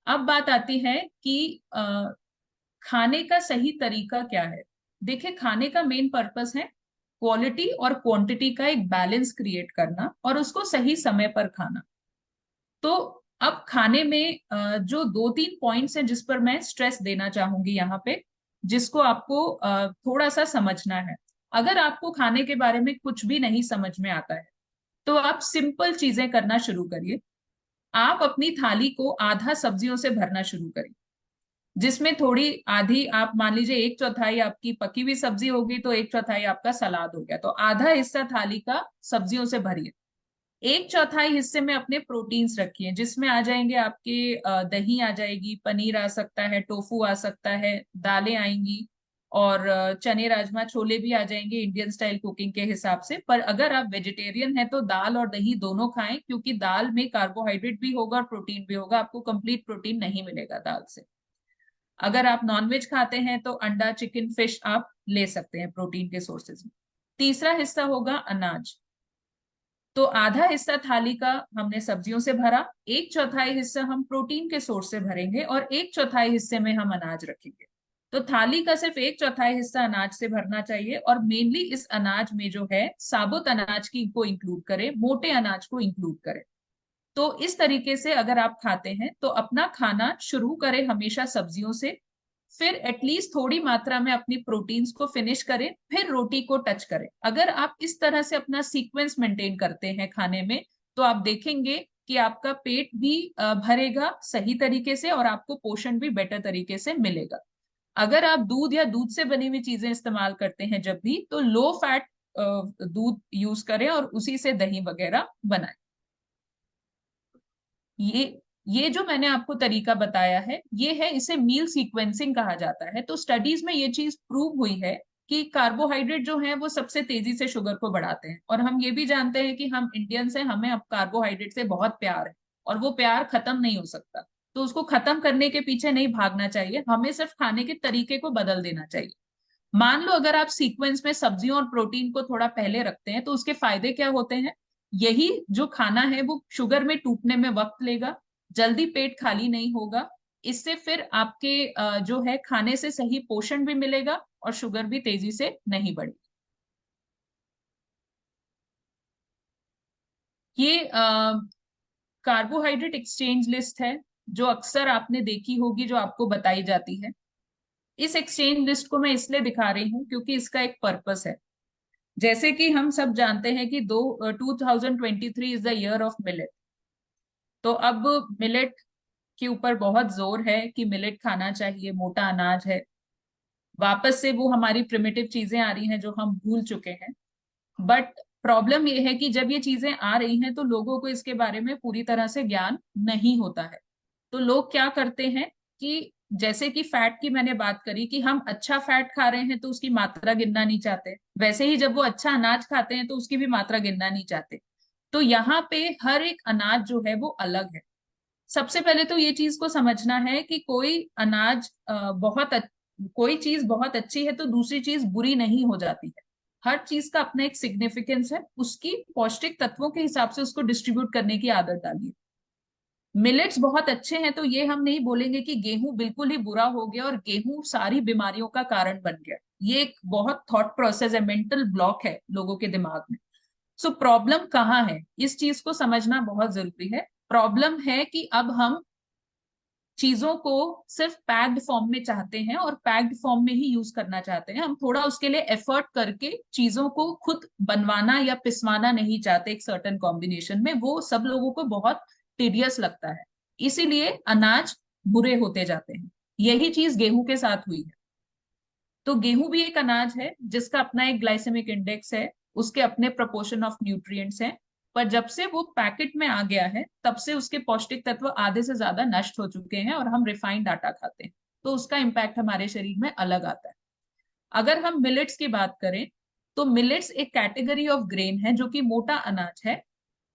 अब बात आती है कि खाने का सही तरीका क्या है। देखिए, खाने का मेन पर्पस है क्वालिटी और क्वांटिटी का एक बैलेंस क्रिएट करना और उसको सही समय पर खाना। तो अब खाने में जो 2-3 पॉइंट्स हैं जिस पर मैं स्ट्रेस देना चाहूंगी यहाँ पे, जिसको आपको थोड़ा सा समझना है। अगर आपको खाने के बारे में कुछ भी नहीं समझ में आता है तो आप सिंपल चीजें करना शुरू करिए। आप अपनी थाली को आधा सब्जियों से भरना शुरू करिए, जिसमें थोड़ी आधी, आप मान लीजिए 1/4 आपकी पकी हुई सब्जी होगी तो 1/4 आपका सलाद हो गया, तो आधा हिस्सा थाली का सब्जियों से भरिए। 1/4 हिस्से में अपने प्रोटीन्स रखिए, जिसमें आ जाएंगे आपके दही आ जाएगी, पनीर आ सकता है, टोफू आ सकता है, दालें आएंगी, और चने राजमा छोले भी आ जाएंगे इंडियन स्टाइल कुकिंग के हिसाब से। पर अगर आप वेजिटेरियन हैं तो दाल और दही दोनों खाएं, क्योंकि दाल में कार्बोहाइड्रेट भी होगा और प्रोटीन भी होगा, आपको कंप्लीट प्रोटीन नहीं मिलेगा दाल से। अगर आप नॉनवेज खाते हैं तो अंडा, चिकन, फिश आप ले सकते हैं प्रोटीन के सोर्सेज में। तीसरा हिस्सा होगा अनाज। तो आधा हिस्सा थाली का हमने सब्जियों से भरा, 1/4 हिस्सा हम प्रोटीन के सोर्स से भरेंगे और 1/4 हिस्से में हम अनाज रखेंगे। तो थाली का सिर्फ 1/4 हिस्सा अनाज से भरना चाहिए, और मेनली इस अनाज में जो है साबुत अनाज की को इंक्लूड करें, मोटे अनाज को इंक्लूड करें। तो इस तरीके से अगर आप खाते हैं तो अपना खाना शुरू करें हमेशा सब्जियों से, फिर एटलीस्ट थोड़ी मात्रा में अपनी प्रोटीन्स को फिनिश करें, फिर रोटी को टच करें। अगर आप इस तरह से अपना सीक्वेंस मेंटेन करते हैं खाने में, तो आप देखेंगे कि आपका पेट भी भरेगा सही तरीके से और आपको पोषण भी बेटर तरीके से मिलेगा। अगर आप दूध या दूध से बनी हुई चीजें इस्तेमाल करते हैं जब भी, तो लो फैट दूध यूज करें और उसी से दही वगैरह बनाएं। ये जो मैंने आपको तरीका बताया है, ये है, इसे मील सीक्वेंसिंग कहा जाता है। तो स्टडीज में ये चीज प्रूव हुई है कि कार्बोहाइड्रेट जो है वो सबसे तेजी से शुगर को बढ़ाते हैं, और हम ये भी जानते हैं कि हम इंडियंस हैं, हमें अब कार्बोहाइड्रेट से बहुत प्यार है और वो प्यार खत्म नहीं हो सकता। तो उसको खत्म करने के पीछे नहीं भागना चाहिए, हमें सिर्फ खाने के तरीके को बदल देना चाहिए। मान लो अगर आप सीक्वेंस में सब्जियों और प्रोटीन को थोड़ा पहले रखते हैं तो उसके फायदे क्या होते हैं? यही जो खाना है वो शुगर में टूटने में वक्त लेगा, जल्दी पेट खाली नहीं होगा, इससे फिर आपके जो है खाने से सही पोषण भी मिलेगा और शुगर भी तेजी से नहीं बढ़ेगी। ये कार्बोहाइड्रेट एक्सचेंज लिस्ट है जो अक्सर आपने देखी होगी, जो आपको बताई जाती है। इस एक्सचेंज लिस्ट को मैं इसलिए दिखा रही हूँ क्योंकि इसका एक पर्पस है। जैसे कि हम सब जानते हैं कि 2023 is the year of millet. तो अब मिलेट के ऊपर बहुत जोर है कि मिलेट खाना चाहिए, मोटा अनाज है। वापस से वो हमारी प्रिमिटिव चीजें आ रही हैं जो हम भूल चुके हैं। बट प्रॉब्लम ये है कि जब ये चीजें आ रही हैं तो लोगों को इसके बारे में पूरी तरह से ज्ञान नहीं होता है। तो लोग क्या करते हैं कि जैसे कि फैट की मैंने बात करी कि हम अच्छा फैट खा रहे हैं तो उसकी मात्रा गिनना नहीं चाहते, वैसे ही जब वो अच्छा अनाज खाते हैं तो उसकी भी मात्रा गिनना नहीं चाहते। तो यहाँ पे हर एक अनाज जो है वो अलग है। सबसे पहले तो ये चीज को समझना है कि कोई अनाज कोई चीज बहुत अच्छी है तो दूसरी चीज बुरी नहीं हो जाती है। हर चीज का अपना एक सिग्निफिकेंस है, उसकी पौष्टिक तत्वों के हिसाब से उसको डिस्ट्रीब्यूट करने की आदत डालिए। मिलेट्स बहुत अच्छे हैं तो ये हम नहीं बोलेंगे कि गेहूं बिल्कुल ही बुरा हो गया और गेहूं सारी बीमारियों का कारण बन गया। ये एक बहुत थॉट प्रोसेस है, मेंटल ब्लॉक है लोगों के दिमाग में। सो प्रॉब्लम कहाँ है, इस चीज को समझना बहुत जरूरी है। प्रॉब्लम है कि अब हम चीजों को सिर्फ पैक्ड फॉर्म में चाहते हैं और पैक्ड फॉर्म में ही यूज करना चाहते हैं। हम थोड़ा उसके लिए एफर्ट करके चीजों को खुद बनवाना या पिसवाना नहीं चाहते एक सर्टेन कॉम्बिनेशन में। वो सब लोगों को बहुत टीडियस लगता है, इसीलिए अनाज बुरे होते जाते हैं। यही चीज गेहूं के साथ हुई है। तो गेहूं भी एक अनाज है जिसका अपना एक ग्लाइसेमिक इंडेक्स है, उसके अपने प्रोपोर्शन ऑफ न्यूट्रिएंट्स हैं। पर जब से वो पैकेट में आ गया है तब से उसके पौष्टिक तत्व आधे से ज्यादा नष्ट हो चुके हैं और हम रिफाइंड आटा खाते हैं, तो उसका इम्पैक्ट हमारे शरीर में अलग आता है। अगर हम मिलेट्स की बात करें तो मिलेट्स एक कैटेगरी ऑफ ग्रेन है जो कि मोटा अनाज है।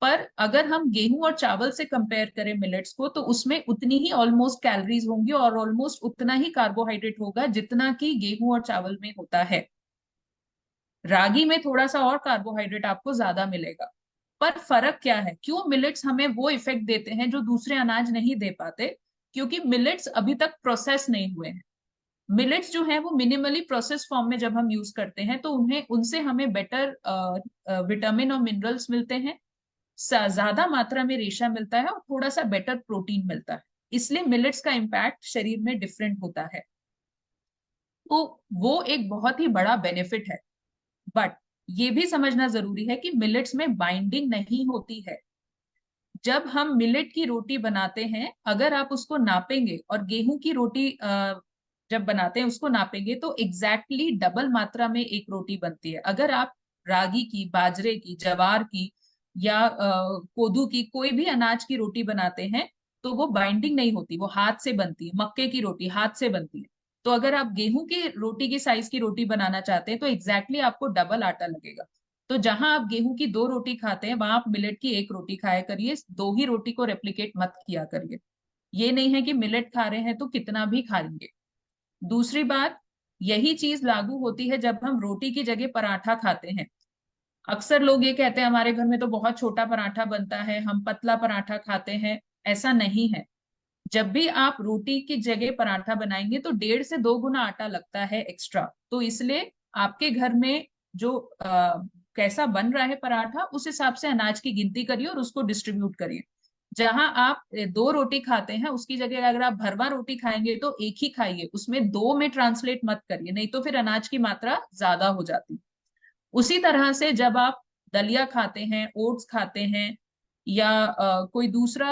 पर अगर हम गेहूं और चावल से कंपेयर करें मिलेट्स को तो उसमें उतनी ही ऑलमोस्ट कैलोरीज होंगी और ऑलमोस्ट उतना ही कार्बोहाइड्रेट होगा जितना कि गेहूं और चावल में होता है। रागी में थोड़ा सा और कार्बोहाइड्रेट आपको ज्यादा मिलेगा। पर फर्क क्या है, क्यों मिलेट्स हमें वो इफेक्ट देते हैं जो दूसरे अनाज नहीं दे पाते? क्योंकि मिलेट्स अभी तक प्रोसेस नहीं हुए हैं। मिलेट्स जो है वो मिनिमली प्रोसेस फॉर्म में जब हम यूज करते हैं तो उन्हें उनसे हमें बेटर विटामिन और मिनरल्स मिलते हैं, ज्यादा मात्रा में रेशा मिलता है और थोड़ा सा बेटर प्रोटीन मिलता है। इसलिए मिलेट्स का इम्पैक्ट शरीर में डिफरेंट होता है। तो वो एक बहुत ही बड़ा बेनिफिट है। बट ये भी समझना जरूरी है कि मिलेट्स में बाइंडिंग नहीं होती है। जब हम मिलेट की रोटी बनाते हैं, अगर आप उसको नापेंगे और गेहूं की रोटी जब बनाते हैं उसको नापेंगे तो एग्जैक्टली डबल मात्रा में एक रोटी बनती है। अगर आप रागी की, बाजरे की, जवार की या कोदू की कोई भी अनाज की रोटी बनाते हैं तो वो बाइंडिंग नहीं होती, वो हाथ से बनती है। मक्के की रोटी हाथ से बनती है। तो अगर आप गेहूं की रोटी की साइज की रोटी बनाना चाहते हैं तो एग्जैक्टली आपको डबल आटा लगेगा। तो जहां आप गेहूं की 2 रोटी खाते हैं वहां आप मिलेट की 1 रोटी खाया करिए, 2 ही रोटी को रेप्लिकेट मत किया करिए। ये नहीं है कि मिलेट खा रहे हैं तो कितना भी खा लेंगे। दूसरी बात, यही चीज लागू होती है जब हम रोटी की जगह पराठा खाते हैं। अक्सर लोग ये कहते हैं हमारे घर में तो बहुत छोटा पराठा बनता है, हम पतला पराठा खाते हैं। ऐसा नहीं है। जब भी आप रोटी की जगह पराठा बनाएंगे तो 1.5 से 2 गुना आटा लगता है एक्स्ट्रा। तो इसलिए आपके घर में जो कैसा बन रहा है पराठा उस हिसाब से अनाज की गिनती करिए और उसको डिस्ट्रीब्यूट करिए। जहां आप 2 रोटी खाते हैं उसकी जगह अगर आप भरवा रोटी खाएंगे तो 1 ही खाइए, उसमें 2 में ट्रांसलेट मत करिए, नहीं तो फिर अनाज की मात्रा ज्यादा हो जाती है। उसी तरह से जब आप दलिया खाते हैं, ओट्स खाते हैं या कोई दूसरा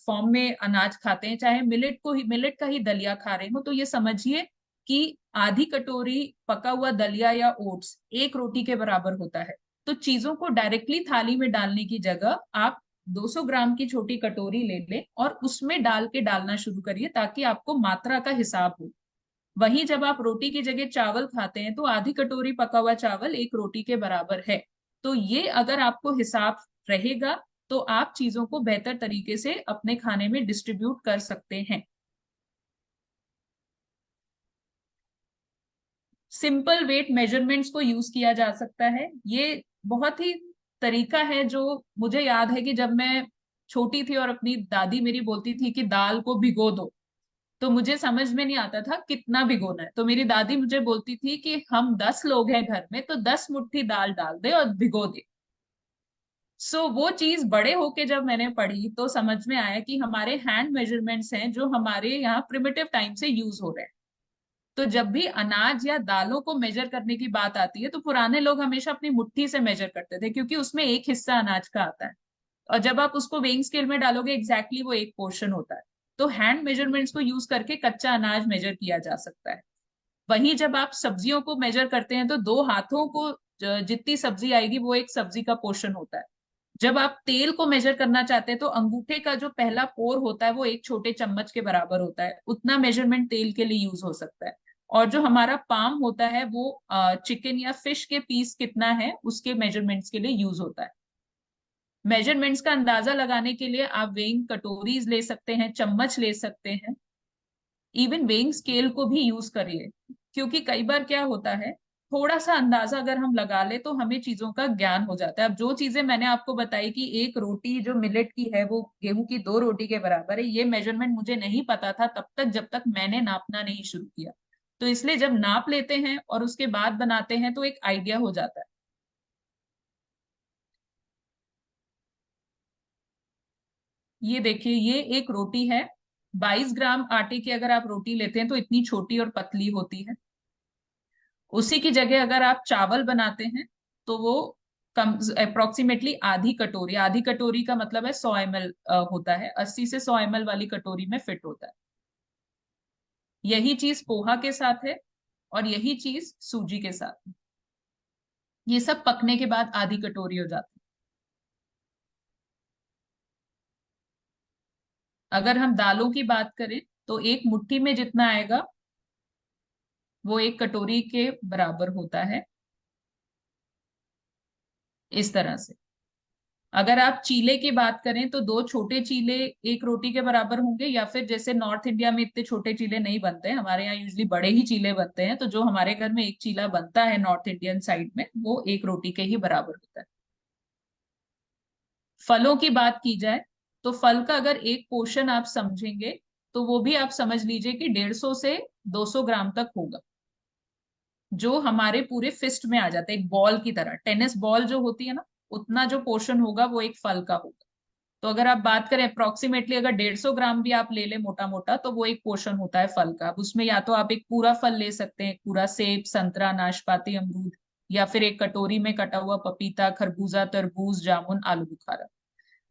फॉर्म में अनाज खाते हैं, चाहे मिलेट का ही दलिया खा रहे हो, तो ये समझिए कि आधी कटोरी पका हुआ दलिया या ओट्स 1 रोटी के बराबर होता है। तो चीजों को डायरेक्टली थाली में डालने की जगह आप 200 ग्राम की छोटी कटोरी ले लें और उसमें डाल के डालना शुरू करिए ताकि आपको मात्रा का हिसाब हो। वहीं जब आप रोटी की जगह चावल खाते हैं तो आधी कटोरी पका हुआ चावल 1 रोटी के बराबर है। तो ये अगर आपको हिसाब रहेगा तो आप चीजों को बेहतर तरीके से अपने खाने में डिस्ट्रीब्यूट कर सकते हैं। सिंपल वेट मेजरमेंट्स को यूज किया जा सकता है। ये बहुत ही तरीका है जो मुझे याद है कि जब मैं छोटी थी और अपनी दादी मेरी बोलती थी कि दाल को भिगो दो, तो मुझे समझ में नहीं आता था कितना भिगोना है। तो मेरी दादी मुझे बोलती थी कि हम 10 लोग हैं घर में, तो 10 मुट्ठी दाल डाल दे और भिगो दे। वो चीज बड़े होके जब मैंने पढ़ी तो समझ में आया कि हमारे हैंड मेजरमेंट्स हैं जो हमारे यहाँ प्रिमिटिव टाइम से यूज हो रहे हैं। तो जब भी अनाज या दालों को मेजर करने की बात आती है तो पुराने लोग हमेशा अपनी मुट्ठी से मेजर करते थे, क्योंकि उसमें एक हिस्सा अनाज का आता है और जब आप उसको वेइंग स्केल में डालोगे एग्जैक्टली वो एक पोर्शन होता है। तो हैंड मेजरमेंट्स को यूज करके कच्चा अनाज मेजर किया जा सकता है। वहीं जब आप सब्जियों को मेजर करते हैं तो 2 हाथों को जितनी सब्जी आएगी वो एक सब्जी का पोर्शन होता है। जब आप तेल को मेजर करना चाहते हैं तो अंगूठे का जो पहला पोर होता है वो एक छोटे चम्मच के बराबर होता है, उतना मेजरमेंट तेल के लिए यूज हो सकता है। और जो हमारा पाम होता है वो चिकन या फिश के पीस कितना है उसके मेजरमेंट्स के लिए यूज होता है। मेजरमेंट्स का अंदाजा लगाने के लिए आप वेइंग कटोरीज ले सकते हैं, चम्मच ले सकते हैं, इवन वेइंग स्केल को भी यूज करिए। क्योंकि कई बार क्या होता है, थोड़ा सा अंदाजा अगर हम लगा ले तो हमें चीजों का ज्ञान हो जाता है। अब जो चीजें मैंने आपको बताई कि एक रोटी जो मिलेट की है वो गेहूं की 2 रोटी के बराबर है, ये मेजरमेंट मुझे नहीं पता था तब तक जब तक मैंने नापना नहीं शुरू किया। तो इसलिए जब नाप लेते हैं और उसके बाद बनाते हैं तो एक आइडिया हो जाता है। ये देखिए, ये एक रोटी है। 22 ग्राम आटे की अगर आप रोटी लेते हैं तो इतनी छोटी और पतली होती है। उसी की जगह अगर आप चावल बनाते हैं तो वो कम अप्रोक्सीमेटली आधी कटोरी का मतलब है 100 ml होता है, 80 से 100 ml वाली कटोरी में फिट होता है। यही चीज पोहा के साथ है और यही चीज सूजी के साथ है। ये सब पकने के बाद आधी कटोरी हो जाती है। अगर हम दालों की बात करें तो एक मुट्ठी में जितना आएगा वो एक कटोरी के बराबर होता है, इस तरह से। अगर आप चीले की बात करें तो 2 छोटे चीले एक रोटी के बराबर होंगे, या फिर जैसे नॉर्थ इंडिया में इतने छोटे चीले नहीं बनते हैं, हमारे यहाँ यूजली बड़े ही चीले बनते हैं, तो जो हमारे घर में एक चीला बनता है नॉर्थ इंडियन साइड में वो एक रोटी के ही बराबर होता है। फलों की बात की जाए तो फल का अगर एक पोर्शन आप समझेंगे तो वो भी आप समझ लीजिए कि 150 से 200 ग्राम तक होगा, जो हमारे पूरे फिस्ट में आ जाता है, एक बॉल की तरह। टेनिस बॉल जो होती है ना, उतना जो पोर्शन होगा वो एक फल का होगा। तो अगर आप बात करें अप्रोक्सीमेटली अगर 150 ग्राम भी आप ले ले मोटा मोटा तो वो एक पोर्शन होता है फल का। अब उसमें या तो आप एक पूरा फल ले सकते हैं, पूरा सेब, संतरा, नाशपाती, अमरूद, या फिर एक कटोरी में कटा हुआ पपीता, खरबूजा, तरबूज, जामुन, आलू बुखारा।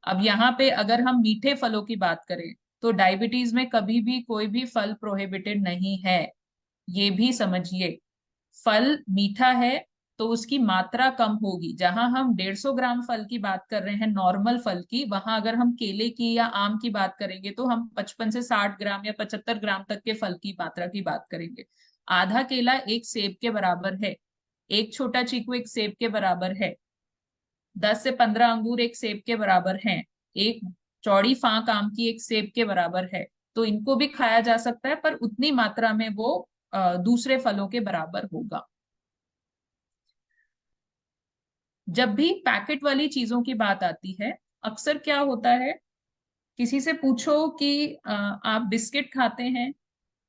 अब यहाँ पे अगर हम मीठे फलों की बात करें तो डायबिटीज में कभी भी कोई भी फल प्रोहिबिटेड नहीं है, ये भी समझिए। फल मीठा है तो उसकी मात्रा कम होगी। जहां हम 150 ग्राम फल की बात कर रहे हैं नॉर्मल फल की, वहां अगर हम केले की या आम की बात करेंगे तो हम 55 से 60 ग्राम या 75 ग्राम तक के फल की मात्रा की बात करेंगे। आधा केला एक सेब के बराबर है, एक छोटा चीकू एक सेब के बराबर है, 10 से 15 अंगूर एक सेब के बराबर हैं, एक चौड़ी फांक आम की एक सेब के बराबर है। तो इनको भी खाया जा सकता है पर उतनी मात्रा में वो दूसरे फलों के बराबर होगा। जब भी पैकेट वाली चीजों की बात आती है, अक्सर क्या होता है, किसी से पूछो कि आप बिस्किट खाते हैं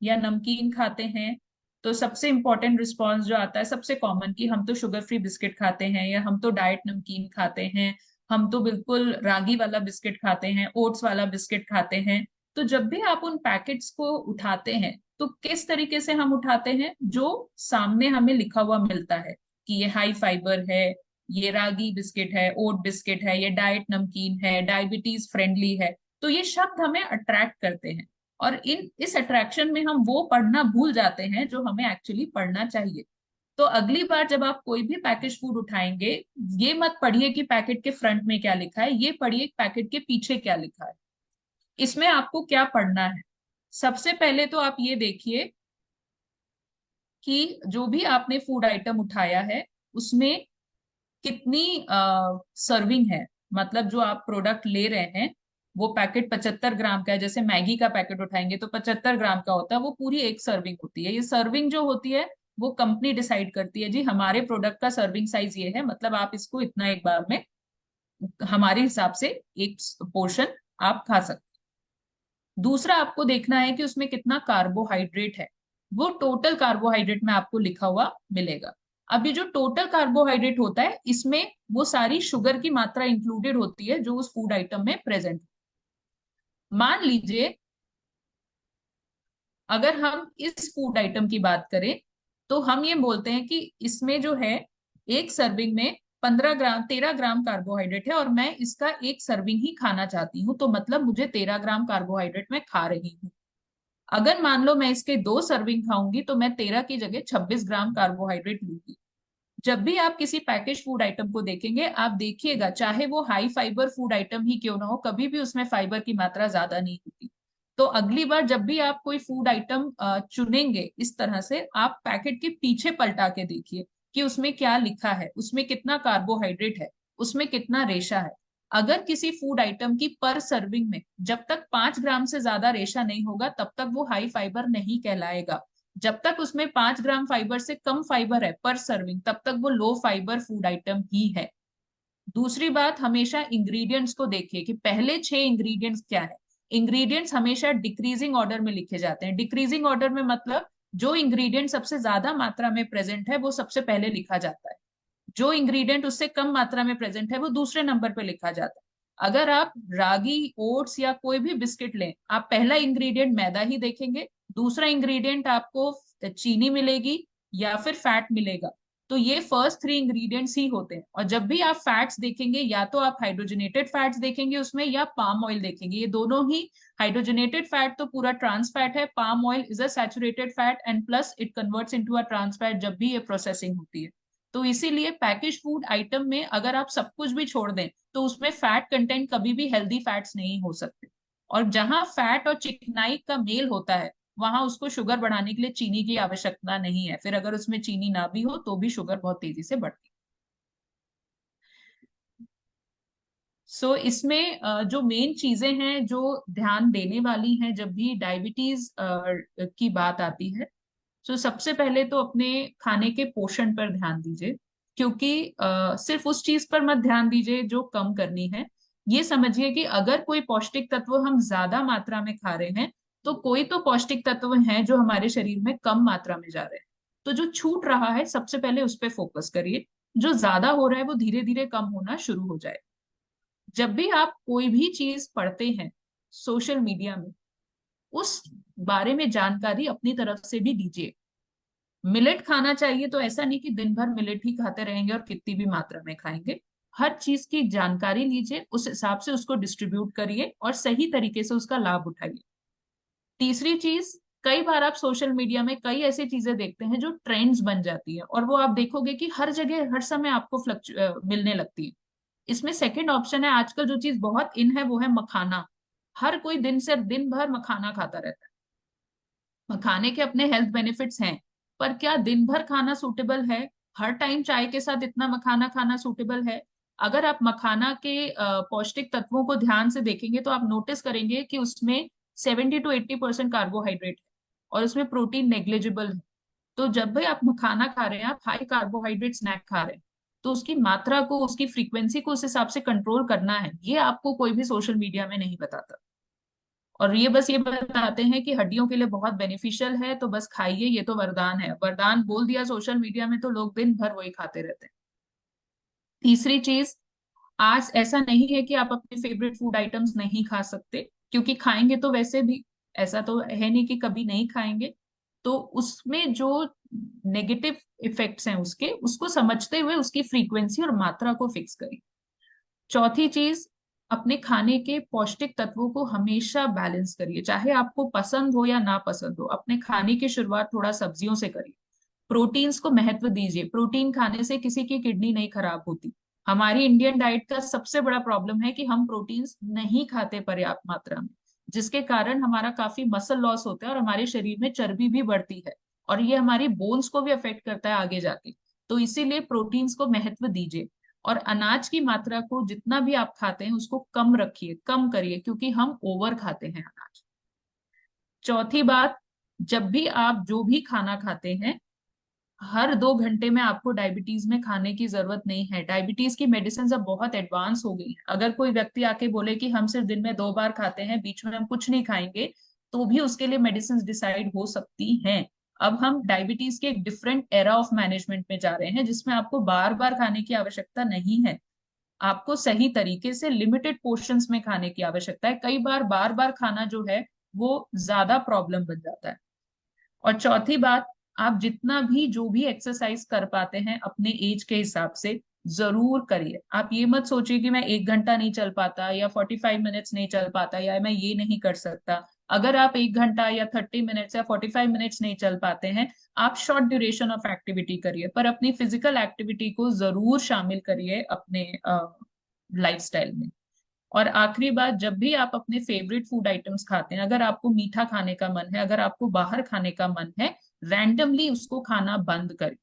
या नमकीन खाते हैं, तो सबसे इंपॉर्टेंट रिस्पॉन्स जो आता है सबसे कॉमन कि हम तो शुगर फ्री बिस्किट खाते हैं, या हम तो डाइट नमकीन खाते हैं, हम तो बिल्कुल रागी वाला बिस्किट खाते हैं, ओट्स वाला बिस्किट खाते हैं। तो जब भी आप उन पैकेट्स को उठाते हैं तो किस तरीके से हम उठाते हैं, जो सामने हमें लिखा हुआ मिलता है कि ये हाई फाइबर है, ये रागी बिस्किट है, ओट बिस्किट है, ये डाइट नमकीन है, डायबिटीज फ्रेंडली है, तो ये शब्द हमें अट्रैक्ट करते हैं। और इस अट्रैक्शन में हम वो पढ़ना भूल जाते हैं जो हमें एक्चुअली पढ़ना चाहिए। तो अगली बार जब आप कोई भी पैकेज फूड उठाएंगे, ये मत पढ़िए कि पैकेट के फ्रंट में क्या लिखा है, ये पढ़िए पैकेट के पीछे क्या लिखा है। इसमें आपको क्या पढ़ना है, सबसे पहले तो आप ये देखिए कि जो भी आपने फूड आइटम उठाया है उसमें कितनी सर्विंग है, मतलब जो आप प्रोडक्ट ले रहे हैं वो पैकेट 75 ग्राम का है, जैसे मैगी का पैकेट उठाएंगे तो 75 ग्राम का होता है, वो पूरी एक सर्विंग होती है। ये सर्विंग जो होती है वो कंपनी डिसाइड करती है, जी हमारे प्रोडक्ट का सर्विंग साइज ये है, मतलब आप इसको इतना एक बार में हमारे हिसाब से एक पोर्शन आप खा सकते हैं। दूसरा आपको देखना है कि उसमें कितना कार्बोहाइड्रेट है, वो टोटल कार्बोहाइड्रेट में आपको लिखा हुआ मिलेगा। अब ये जो टोटल कार्बोहाइड्रेट होता है इसमें वो सारी शुगर की मात्रा इंक्लूडेड होती है जो उस फूड आइटम में प्रेजेंट। मान लीजिए अगर हम इस फूड आइटम की बात करें तो हम ये बोलते हैं कि इसमें जो है एक सर्विंग में 13 ग्राम कार्बोहाइड्रेट है और मैं इसका एक सर्विंग ही खाना चाहती हूँ, तो मतलब मुझे 13 ग्राम कार्बोहाइड्रेट मैं खा रही हूँ। अगर मान लो मैं इसके 2 सर्विंग खाऊंगी तो मैं 13 की जगह 26 ग्राम कार्बोहाइड्रेट लूंगी। जब भी आप किसी पैकेज फूड आइटम को देखेंगे आप देखिएगा चाहे वो हाई फाइबर फूड आइटम ही क्यों ना हो, कभी भी उसमें फाइबर की मात्रा ज्यादा नहीं होती। तो अगली बार जब भी आप कोई फूड आइटम चुनेंगे इस तरह से आप पैकेट के पीछे पलटा के देखिए कि उसमें क्या लिखा है, उसमें कितना कार्बोहाइड्रेट है, उसमें कितना रेशा है। अगर किसी फूड आइटम की पर सर्विंग में जब तक 5 ग्राम से ज्यादा रेशा नहीं होगा तब तक वो हाई फाइबर नहीं कहलाएगा। जब तक उसमें 5 ग्राम फाइबर से कम फाइबर है पर सर्विंग तब तक वो लो फाइबर फूड आइटम ही है। दूसरी बात, हमेशा इंग्रेडिएंट्स को देखिए कि पहले 6 इंग्रेडिएंट्स क्या है। इंग्रेडिएंट्स हमेशा डिक्रीजिंग ऑर्डर में लिखे जाते हैं। डिक्रीजिंग ऑर्डर में मतलब जो इंग्रेडिएंट सबसे ज्यादा मात्रा में प्रेजेंट है वो सबसे पहले लिखा जाता है, जो इंग्रेडिएंट उससे कम मात्रा में प्रेजेंट है वो दूसरे नंबर पे लिखा जाता है। अगर आप रागी, ओट्स या कोई भी बिस्किट लें, आप पहला इंग्रेडिएंट मैदा ही देखेंगे, दूसरा इंग्रेडिएंट आपको चीनी मिलेगी या फिर फैट मिलेगा। तो ये फर्स्ट 3 इंग्रेडिएंट्स ही होते हैं। और जब भी आप फैट्स देखेंगे या तो आप हाइड्रोजनेटेड फैट्स देखेंगे उसमें या पाम ऑयल देखेंगे, ये दोनों ही। हाइड्रोजनेटेड फैट तो पूरा ट्रांस फैट है, palm oil is a saturated fat and plus it converts into a trans fat जब भी ये प्रोसेसिंग होती है। तो इसीलिए पैकेज फूड आइटम में अगर आप सब कुछ भी छोड़ दें तो उसमें फैट कंटेंट कभी भी हेल्दी फैट्स नहीं हो सकते। और जहां फैट और चिकनाई का मेल होता है वहां उसको शुगर बढ़ाने के लिए चीनी की आवश्यकता नहीं है, फिर अगर उसमें चीनी ना भी हो तो भी शुगर बहुत तेजी से बढ़ती है। सो इसमें जो मेन चीजें हैं जो ध्यान देने वाली हैं जब भी डायबिटीज की बात आती है, तो सबसे पहले तो अपने खाने के पोषण पर ध्यान दीजिए, क्योंकि सिर्फ उस चीज पर मत ध्यान दीजिए जो कम करनी है। ये समझिए कि अगर कोई पौष्टिक तत्व हम ज्यादा मात्रा में खा रहे हैं तो कोई तो पौष्टिक तत्व हैं जो हमारे शरीर में कम मात्रा में जा रहे हैं। तो जो छूट रहा है सबसे पहले उस पर फोकस करिए, जो ज्यादा हो रहा है वो धीरे धीरे कम होना शुरू हो जाए। जब भी आप कोई भी चीज पढ़ते हैं सोशल मीडिया में, उस बारे में जानकारी अपनी तरफ से भी दीजिए। मिलेट खाना चाहिए तो ऐसा नहीं कि दिन भर मिलेट ही खाते रहेंगे और कितनी भी मात्रा में खाएंगे। हर चीज की जानकारी लीजिए, उस हिसाब से उसको डिस्ट्रीब्यूट करिए और सही तरीके से उसका लाभ उठाइए। तीसरी चीज, कई बार आप सोशल मीडिया में कई ऐसी चीजें देखते हैं जो ट्रेंड्स बन जाती है और वो आप देखोगे कि हर जगह हर समय आपको मिलने लगती है। इसमें सेकंड ऑप्शन है, आजकल जो चीज बहुत इन है वो है मखाना। हर कोई दिन भर मखाना खाता रहता है। मखाने के अपने हेल्थ बेनिफिट्स हैं, पर क्या दिन भर खाना सूटेबल है? हर टाइम चाय के साथ इतना मखाना खाना सूटेबल है? अगर आप मखाना के पौष्टिक तत्वों को ध्यान से देखेंगे तो आप नोटिस करेंगे कि उसमें 70 to 80% कार्बोहाइड्रेट है और उसमें प्रोटीन नेग्लिजिबल है। तो जब भी आप मखाना खा रहे हैं आप हाई कार्बोहाइड्रेट स्नैक खा रहे हैं, तो उसकी मात्रा को, उसकी फ्रीक्वेंसी को उस हिसाब से कंट्रोल करना है। ये आपको कोई भी सोशल मीडिया में नहीं बताता। और ये बस ये बताते हैं कि हड्डियों के लिए बहुत बेनिफिशियल है तो बस खाइए, ये तो वरदान है। वरदान बोल दिया सोशल मीडिया में तो लोग दिन भर वही खाते रहते हैं। तीसरी चीज, आज ऐसा नहीं है कि आप अपने फेवरेट फूड आइटम्स नहीं खा सकते, क्योंकि खाएंगे तो वैसे भी, ऐसा तो है नहीं कि कभी नहीं खाएंगे। तो उसमें जो नेगेटिव इफेक्ट्स हैं उसके, उसको समझते हुए उसकी फ्रीक्वेंसी और मात्रा को फिक्स करें। चौथी चीज, अपने खाने के पौष्टिक तत्वों को हमेशा बैलेंस करिए, चाहे आपको पसंद हो या ना पसंद हो। अपने खाने की शुरुआत थोड़ा सब्जियों से करिए। प्रोटीन्स को महत्व दीजिए, प्रोटीन खाने से किसी की किडनी नहीं खराब होती। हमारी इंडियन डाइट का सबसे बड़ा प्रॉब्लम है कि हम प्रोटीन्स नहीं खाते पर्याप्त मात्रा में, जिसके कारण हमारा काफी मसल लॉस होता है और हमारे शरीर में चर्बी भी बढ़ती है और ये हमारी बोन्स को भी अफेक्ट करता है आगे जाके। तो इसीलिए प्रोटीन्स को महत्व दीजिए। और अनाज की मात्रा को जितना भी आप खाते हैं उसको कम रखिए, कम करिए, क्योंकि हम ओवर खाते हैं अनाज। चौथी बात, जब भी आप जो भी खाना खाते हैं, हर 2 घंटे में आपको डायबिटीज में खाने की जरूरत नहीं है। डायबिटीज की मेडिसिन अब बहुत एडवांस हो गई है। अगर कोई व्यक्ति आके बोले कि हम सिर्फ दिन में 2 बार खाते हैं, बीच में हम कुछ नहीं खाएंगे, तो भी उसके लिए मेडिसिन डिसाइड हो सकती हैं। अब हम डायबिटीज के एक डिफरेंट एरा ऑफ मैनेजमेंट में जा रहे हैं, जिसमें आपको बार बार खाने की आवश्यकता नहीं है। आपको सही तरीके से लिमिटेड पोर्शंस में खाने की आवश्यकता है। कई बार बार बार खाना जो है वो ज्यादा प्रॉब्लम बन जाता है। और चौथी बात, आप जितना भी जो भी एक्सरसाइज कर पाते हैं अपने एज के हिसाब से जरूर करिए। आप ये मत सोचिए कि मैं 1 घंटा नहीं चल पाता, या 45 मिनट्स नहीं चल पाता, या मैं ये नहीं कर सकता। अगर आप 1 घंटा या 30 मिनट्स या 45 मिनट्स नहीं चल पाते हैं, आप शॉर्ट ड्यूरेशन ऑफ एक्टिविटी करिए, पर अपनी फिजिकल एक्टिविटी को जरूर शामिल करिए अपने लाइफस्टाइल में। और आखिरी बात, जब भी आप अपने फेवरेट फूड आइटम्स खाते हैं, अगर आपको मीठा खाने का मन है, अगर आपको बाहर खाने का मन है, रैंडमली उसको खाना बंद करें,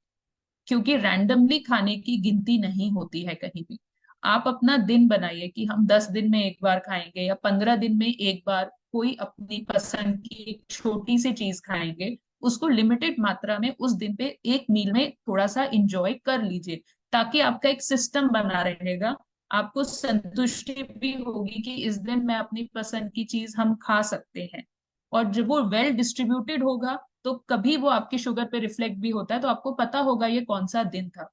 क्योंकि रैंडमली खाने की गिनती नहीं होती है कहीं भी। आप अपना दिन बनाइए कि हम 10 दिन में 1 बार खाएंगे या 15 दिन में 1 बार कोई अपनी पसंद की एक छोटी सी चीज खाएंगे। उसको लिमिटेड मात्रा में उस दिन पे एक मील में थोड़ा सा इंजॉय कर लीजिए, ताकि आपका एक सिस्टम बना रहेगा। आपको संतुष्टि भी होगी कि इस दिन मैं अपनी पसंद की चीज हम खा सकते हैं। और जब वो वेल डिस्ट्रीब्यूटेड होगा, तो कभी वो आपकी शुगर पे रिफ्लेक्ट भी होता है, तो आपको पता होगा ये कौन सा दिन था।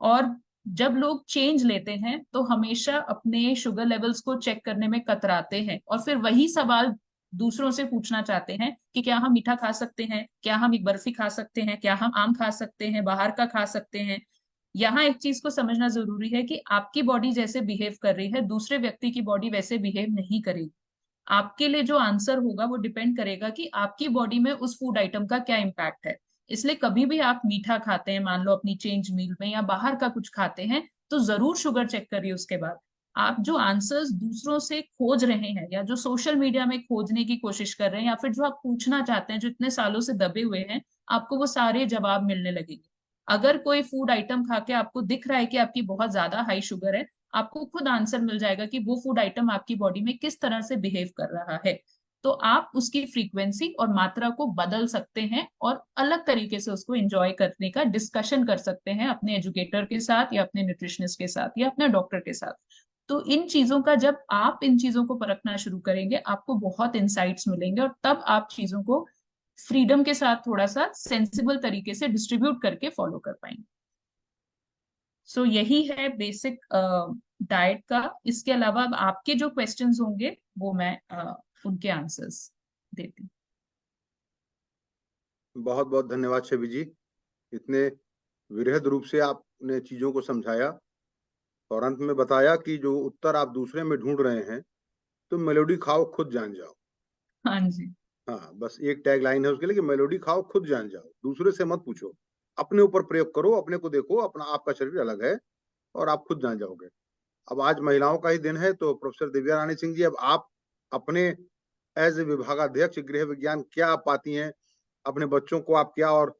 और जब लोग चेंज लेते हैं तो हमेशा अपने शुगर लेवल्स को चेक करने में कतराते हैं, और फिर वही सवाल दूसरों से पूछना चाहते हैं कि क्या हम मीठा खा सकते हैं, क्या हम एक बर्फी खा सकते हैं, क्या हम आम खा सकते हैं, बाहर का खा सकते हैं। यहाँ एक चीज को समझना जरूरी है कि आपकी बॉडी जैसे बिहेव कर रही है, दूसरे व्यक्ति की बॉडी वैसे बिहेव नहीं करेगी। आपके लिए जो आंसर होगा वो डिपेंड करेगा कि आपकी बॉडी में उस फूड आइटम का क्या इम्पैक्ट है। इसलिए कभी भी आप मीठा खाते हैं, मान लो अपनी चेंज मील में, या बाहर का कुछ खाते हैं, तो जरूर शुगर चेक करिए उसके बाद। आप जो आंसर्स दूसरों से खोज रहे हैं, या जो सोशल मीडिया में खोजने की कोशिश कर रहे हैं, या फिर जो आप पूछना चाहते हैं, जो इतने सालों से दबे हुए हैं, आपको वो सारे जवाब मिलने लगेंगे। अगर कोई फूड आइटम खा के आपको दिख रहा है कि आपकी बहुत ज्यादा हाई शुगर है, आपको खुद आंसर मिल जाएगा कि वो फूड आइटम आपकी बॉडी में किस तरह से बिहेव कर रहा है। तो आप उसकी फ्रीक्वेंसी और मात्रा को बदल सकते हैं, और अलग तरीके से उसको एंजॉय करने का डिस्कशन कर सकते हैं अपने एजुकेटर के साथ, या अपने न्यूट्रिशनिस्ट के साथ, या अपने डॉक्टर के साथ। तो इन चीजों का, जब आप इन चीजों को परखना शुरू करेंगे, आपको बहुत इंसाइट्स मिलेंगे, और तब आप चीजों को फ्रीडम के साथ थोड़ा सा सेंसिबल तरीके से डिस्ट्रीब्यूट करके फॉलो कर पाएंगे। सो यही है बेसिक डाइट का। इसके अलावा अब आपके जो क्वेश्चंस होंगे वो मैं उनके आंसर्स देती हूँ। बहुत बहुत धन्यवाद छवि जी, इतने विरहद रूप से आपने चीजों को समझाया और अंत में बताया कि जो उत्तर आप दूसरे में ढूंढ रहे हैं, तो मेलोडी खाओ खुद जान जाओ। हाँ जी। हाँ, बस एक टैग लाइन है उसके लिए कि मेलोडी खाओ खुद जान जाओ, दूसरे से मत पूछो, अपने ऊपर प्रयोग करो, अपने को देखो, अपना आपका शरीर अलग है और आप खुद जान जाओगे। अब आज महिलाओं का ही दिन है, तो प्रोफेसर दिव्या रानी सिंह जी, अब आप अपने एज ए विभागाध्यक्ष गृह विज्ञान क्या आप पाती हैं, अपने बच्चों को आप क्या और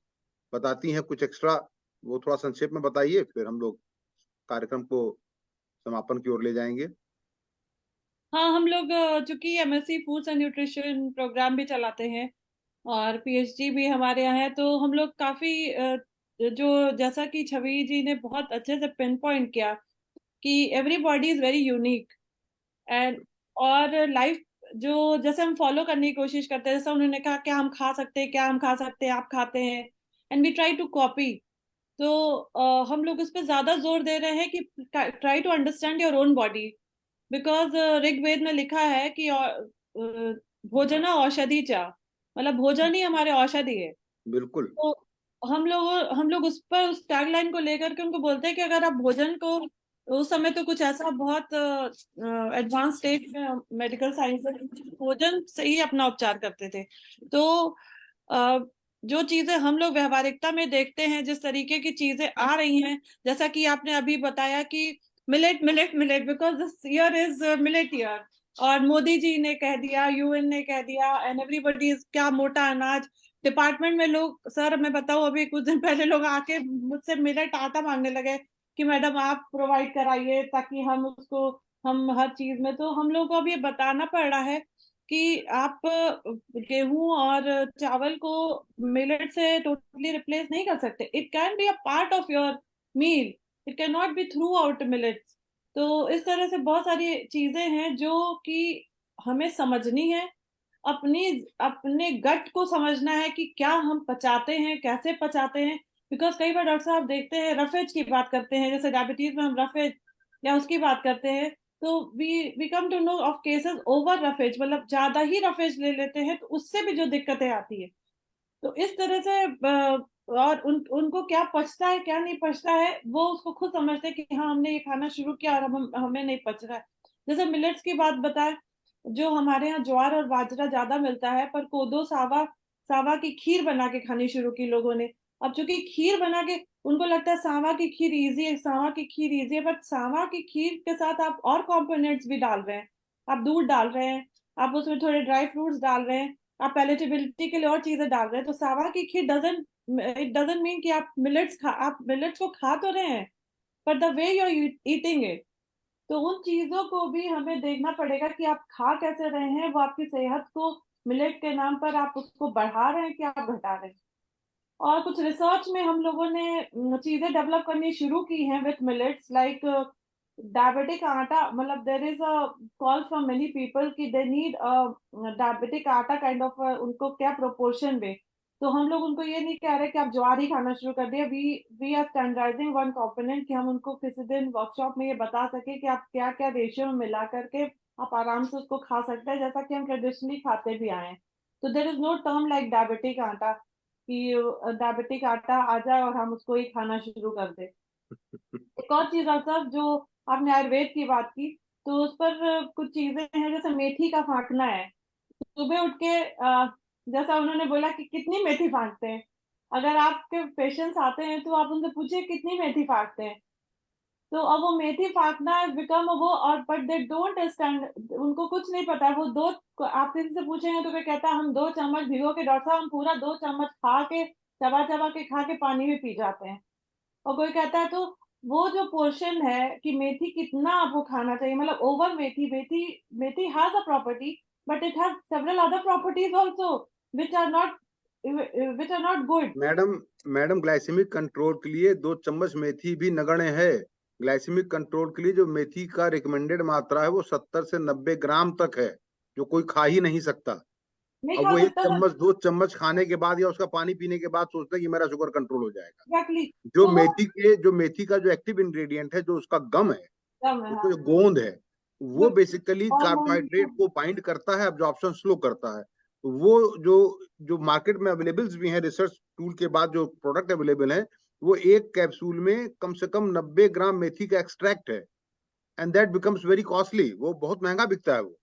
बताती हैं कुछ एक्स्ट्रा, वो थोड़ा संक्षेप में बताइए, फिर हम लोग कार्यक्रम को समापन की ओर ले जाएंगे। हाँ, हम लोग चूंकि MSc foods and nutrition programme भी चलाते हैं और पीएचडी भी हमारे यहाँ है, तो हम लोग काफी जो जैसा कि छवि जी ने बहुत अच्छे से पिन पॉइंट किया कि every body is very unique and, और लाइफ जो जैसे हम फॉलो करने की कोशिश करते हैं, जैसा उन्होंने कहा क्या हम खा सकते हैं, क्या हम खा सकते हैं, आप खाते हैं, and we try to copy. तो हम लोग उस पर ज्यादा जोर दे रहे हैं कि try to understand your own body, because Rigveda में लिखा है कि भोजन औषधि चा, मतलब भोजन ही हमारे औषधि है। बिल्कुल। तो हम लोग उस पर उस टैगलाइन को लेकर के उनको बोलते हैं कि अगर आप भोजन को, उस समय तो कुछ ऐसा बहुत एडवांस स्टेज में मेडिकल साइंस भोजन से ही अपना उपचार करते थे। तो जो चीजें हम लोग व्यवहारिकता में देखते हैं, जिस तरीके की चीजें आ रही हैं, जैसा कि आपने अभी बताया कि millet millet millet, because this year is millet year, और मोदी जी ने कह दिया, यूएन ने कह दिया, एंड एवरीबडी इज, क्या मोटा अनाज डिपार्टमेंट में लोग, सर मैं बताऊं, अभी कुछ दिन पहले लोग आके मुझसे मिलेट आटा मांगने लगे कि मैडम आप प्रोवाइड कराइए ताकि हम हर चीज में, तो हम लोग को अब ये बताना पड़ रहा है कि आप गेहूं और चावल को मिलेट से टोटली रिप्लेस नहीं कर सकते। It can be a part of your meal, it can not be throughout millets. तो इस तरह से बहुत सारी चीजें हैं जो कि हमें समझनी है, अपनी अपने गट को समझना है कि क्या हम पचाते हैं, कैसे पचाते हैं। बिकॉज कई बार डॉक्टर साहब देखते हैं, रफेज की बात करते हैं, जैसे डायबिटीज में हम रफेज या उसकी बात करते हैं, तो we come to know of cases over roughage, मतलब ज्यादा ही रफेज ले लेते हैं, तो उससे भी जो दिक्कतें आती है। तो इस तरह से और उनको क्या पचता है क्या नहीं पचता है वो उसको खुद समझते हैं कि हाँ हमने ये खाना शुरू किया और हमें नहीं पच रहा है। जैसे मिलेट्स की बात बताएं, जो हमारे यहाँ ज्वार और बाजरा ज्यादा मिलता है, पर कोदो सावा सावा की खीर बना के खानी शुरू की लोगों ने। अब चूंकि खीर बना के उनको लगता है सावा की खीर इजी है, सावा की खीर इजी है, बट सावा की खीर के साथ आप और कॉम्पोनेंट्स भी डाल रहे हैं, आप दूध डाल रहे हैं, आप उसमें थोड़े ड्राई फ्रूट्स डाल रहे हैं, आप पैलेटेबिलिटी के लिए और चीजें डाल रहे हैं। तो सावा की खीर इट डजंट मीन कि आप मिलेट्स को खा तो रहे हैं, पर the way you are eating it, तो उन चीजों को भी हमें देखना पड़ेगा कि आप खा कैसे रहे हैं। वो आपकी सेहत को मिलेट के नाम पर आप उसको बढ़ा रहे हैं कि आप घटा रहे हैं। और कुछ रिसर्च में हम लोगों ने चीजें डेवलप करनी शुरू की हैं विथ मिलेट्स, लाइक डायबिटिक आटा, मतलब there is a call from many people कि दे नीड डायबिटिक आटा काइंड ऑफ, उनको क्या प्रोपोर्शन में। तो हम लोग उनको ये नहीं कह रहे कि आप ज्वार ही खाना शुरू कर दिए, we are standardising one component कि हम उनको किसी दिन वर्कशॉप में ये बता सके कि आप क्या क्या रेशियो में मिला करके आप आराम से उसको खा सकते हैं, जैसा कि हम ट्रेडिशनली खाते भी आए हैं। तो there is no term like diabetic atta कि डायबिटिक आटा आ जाए और हम उसको ही खाना शुरू कर दें। एक और चीज सर, जो आपने आयुर्वेद की बात की, तो उस पर कुछ चीजें हैं, जैसे मेथी का फाँकना है। सुबह उठ के जैसा उन्होंने बोला कि कितनी मेथी फाँकते हैं, अगर आपके पेशेंट्स आते हैं तो आप उनसे पूछिए कितनी मेथी फाँकते हैं, तो अब वो मेथी फाँकना है बिकम वो, और बट दे डोंट अंडरस्टैंड, उनको कुछ नहीं पता है। वो दो, आप किसी से पूछेंगे तो वे कहता है हम 2 चम्मच भिगो के, डॉक्टर साहब हम पूरा 2 चम्मच खा के चबा चबा के खा के पानी में पी जाते हैं। और कोई कहता है तो वो जो पोर्शन है कि मेथी कितना आपको खाना चाहिए, मतलब over methi methi has a property, but it has several other properties also which are not good. Madam glycemic control के लिए 2 चम्मच मेथी भी नगण्य है। ग्लाइसेमिक कंट्रोल के लिए जो मेथी का रिकमेंडेड मात्रा है वो 70 से 90 ग्राम तक है, जो कोई खा ही नहीं सकता। नहीं अब खा वो 1 सकता चम्मच 2 चम्मच खाने के बाद या उसका पानी पीने के बाद सोचता है कि मेरा शुगर कंट्रोल हो जाएगा। एग्जैक्टली। जो मेथी का जो एक्टिव इंग्रेडिएंट है, जो उसका गम है, उसको जो गोंद है, वो बेसिकली कार्बोहाइड्रेट को बाइंड करता है, एब्जॉर्प्शन स्लो करता है। तो वो जो मार्केट में अवेलेबल्स भी हैं, रिसर्च टूल के बाद जो प्रोडक्ट अवेलेबल है, वो एक कैप्सूल में कम से कम 90 ग्राम मेथी का एक्सट्रैक्ट है, and that becomes very costly. वो बहुत महंगा बिकता है वो।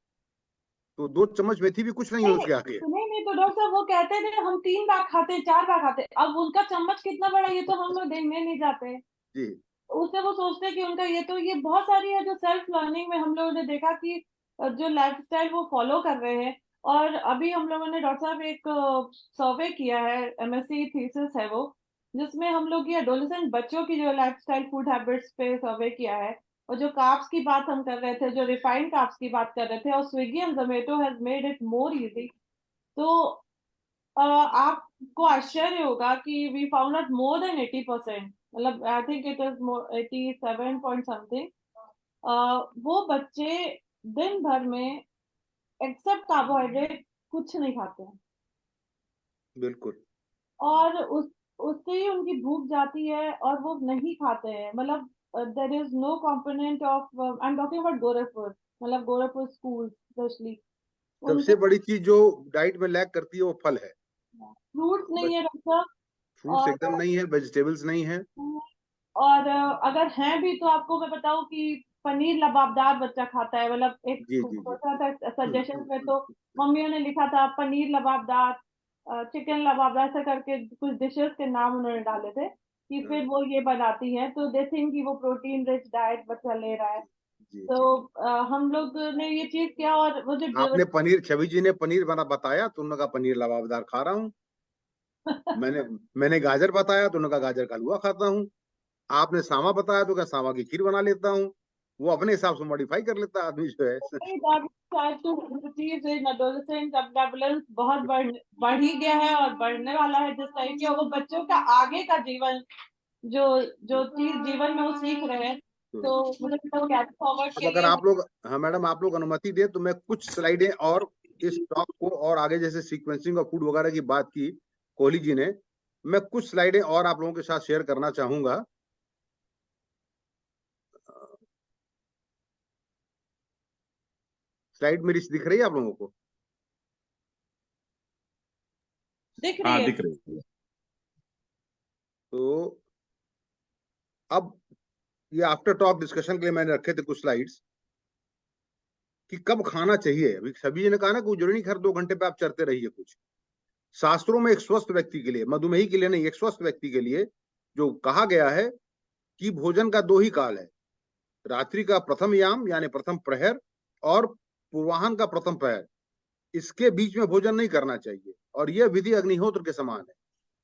तो 2 चम्मच मेथी भी कुछ नहीं है उसके आगे। नहीं तो डॉक्टर साहब वो कहते थे हम 3 बार खाते हैं 4 बार खाते हैं, अब उनका चम्मच कितना बड़ा ये तो हम लोग देखने नहीं जाते। जी, उससे वो सोचते हैं कि उनका ये, तो ये बहुत सारी है जो सेल्फ लर्निंग में हम लोगों ने देखा कि जो लाइफस्टाइल वो फॉलो कर रहे हैं। और अभी हम लोगों ने डॉक्टर साहब एक सर्वे किया है, एमएससी थीसिस है वो, जिसमें हम लोग ये एडोलेसेंट बच्चों की जो लाइफस्टाइल फूड हैबिट्स पे सर्वे किया है। और जो कार्ब्स की बात हम कर रहे थे, जो रिफाइंड कार्ब्स की बात कर रहे थे, और Swiggy and Zomato has made it more easy. तो आपको आश्चर्य होगा कि we found out more than 80%, मतलब I think it is 87 point something, वो बच्चे दिन भर में एक्सेप्ट कार्बोहाइड्रेट कुछ नहीं खाते हैं। बिल्कुल। और उससे ही उनकी भूख जाती है और वो नहीं खाते हैं, मतलब there is no component of, I am talking about Gorakhpur, मतलब गोरखपुर स्कूल स्पेशली, सबसे उनके बड़ी चीज जो डाइट में लैक करती है वो फल है। फ्रूट्स नहीं है डॉक्टर। फ्रूट्स और एकदम नहीं है, वेजिटेबल्स नहीं है। अगर हैं भी तो आपको मैं बताऊं कि पनीर लबाबदार बच्चा खाता है, मतलब एक जी जी जी। सोचा था सजेशन में, तो मम्मियों ने लिखा था पनीर लबाबदार, चिकन लबाबदार, ऐसा करके कुछ डिशेस के नाम उन्होंने डाले थे कि फिर वो ये बनाती हैं, तो दे थिंक कि वो प्रोटीन रिच डाइट बच्चा ले रहा है। जी तो जी। हम लोग ने ये चीज किया, और वो जो आपने पनीर, छवि जी ने पनीर बना बताया तो उन्होंने कहा पनीर लबाबदार खा रहा हूँ। मैंने गाजर बताया तो उन्होंने कहा गाजर का हलवा खाता हूँ। आपने सामा बताया तो क्या सामा की खीर बना लेता हूँ, वो अपने हिसाब से मॉडिफाई कर लेता है आदमी जो है। बहुत बढ़ ही गया है और बढ़ने वाला है, जिस तरह के वो बच्चों का आगे का जीवन जो जो चीज जीवन में वो सीख रहे हैं, तो मुझे लगता है कैरी फॉरवर्ड अब के अगर लिए। आप लोग, हाँ मैडम, आप लोग अनुमति दे तो मैं कुछ स्लाइडें और इस टॉक को और आगे, जैसे सीक्वेंसिंग और फूड वगैरह की बात की कोहली जी ने, मैं कुछ स्लाइडें और आप लोगों के साथ शेयर करना चाहूंगा। स्लाइड मेरी दिख रही है आप लोगों को? दिख रही हाँ है। दिख रही है। तो अब ये आफ्टर टॉक डिस्कशन के लिए मैंने रखे थे कुछ स्लाइड्स कि कब खाना चाहिए। अभी सभी जी ने कहा ना कोई जरूरी नहीं हर 2 घंटे पे आप चरते रहिए। कुछ शास्त्रों में एक स्वस्थ व्यक्ति के लिए, मधुमेही के लिए नहीं, एक स्वस्थ व्यक्ति के लिए जो कहा गया है कि भोजन का 2 ही काल है, रात्रि का प्रथम याम यानी प्रथम प्रहर और पूर्वाह्न का प्रथम प्रहर, इसके बीच में भोजन नहीं करना चाहिए। और यह विधि अग्निहोत्र के समान है,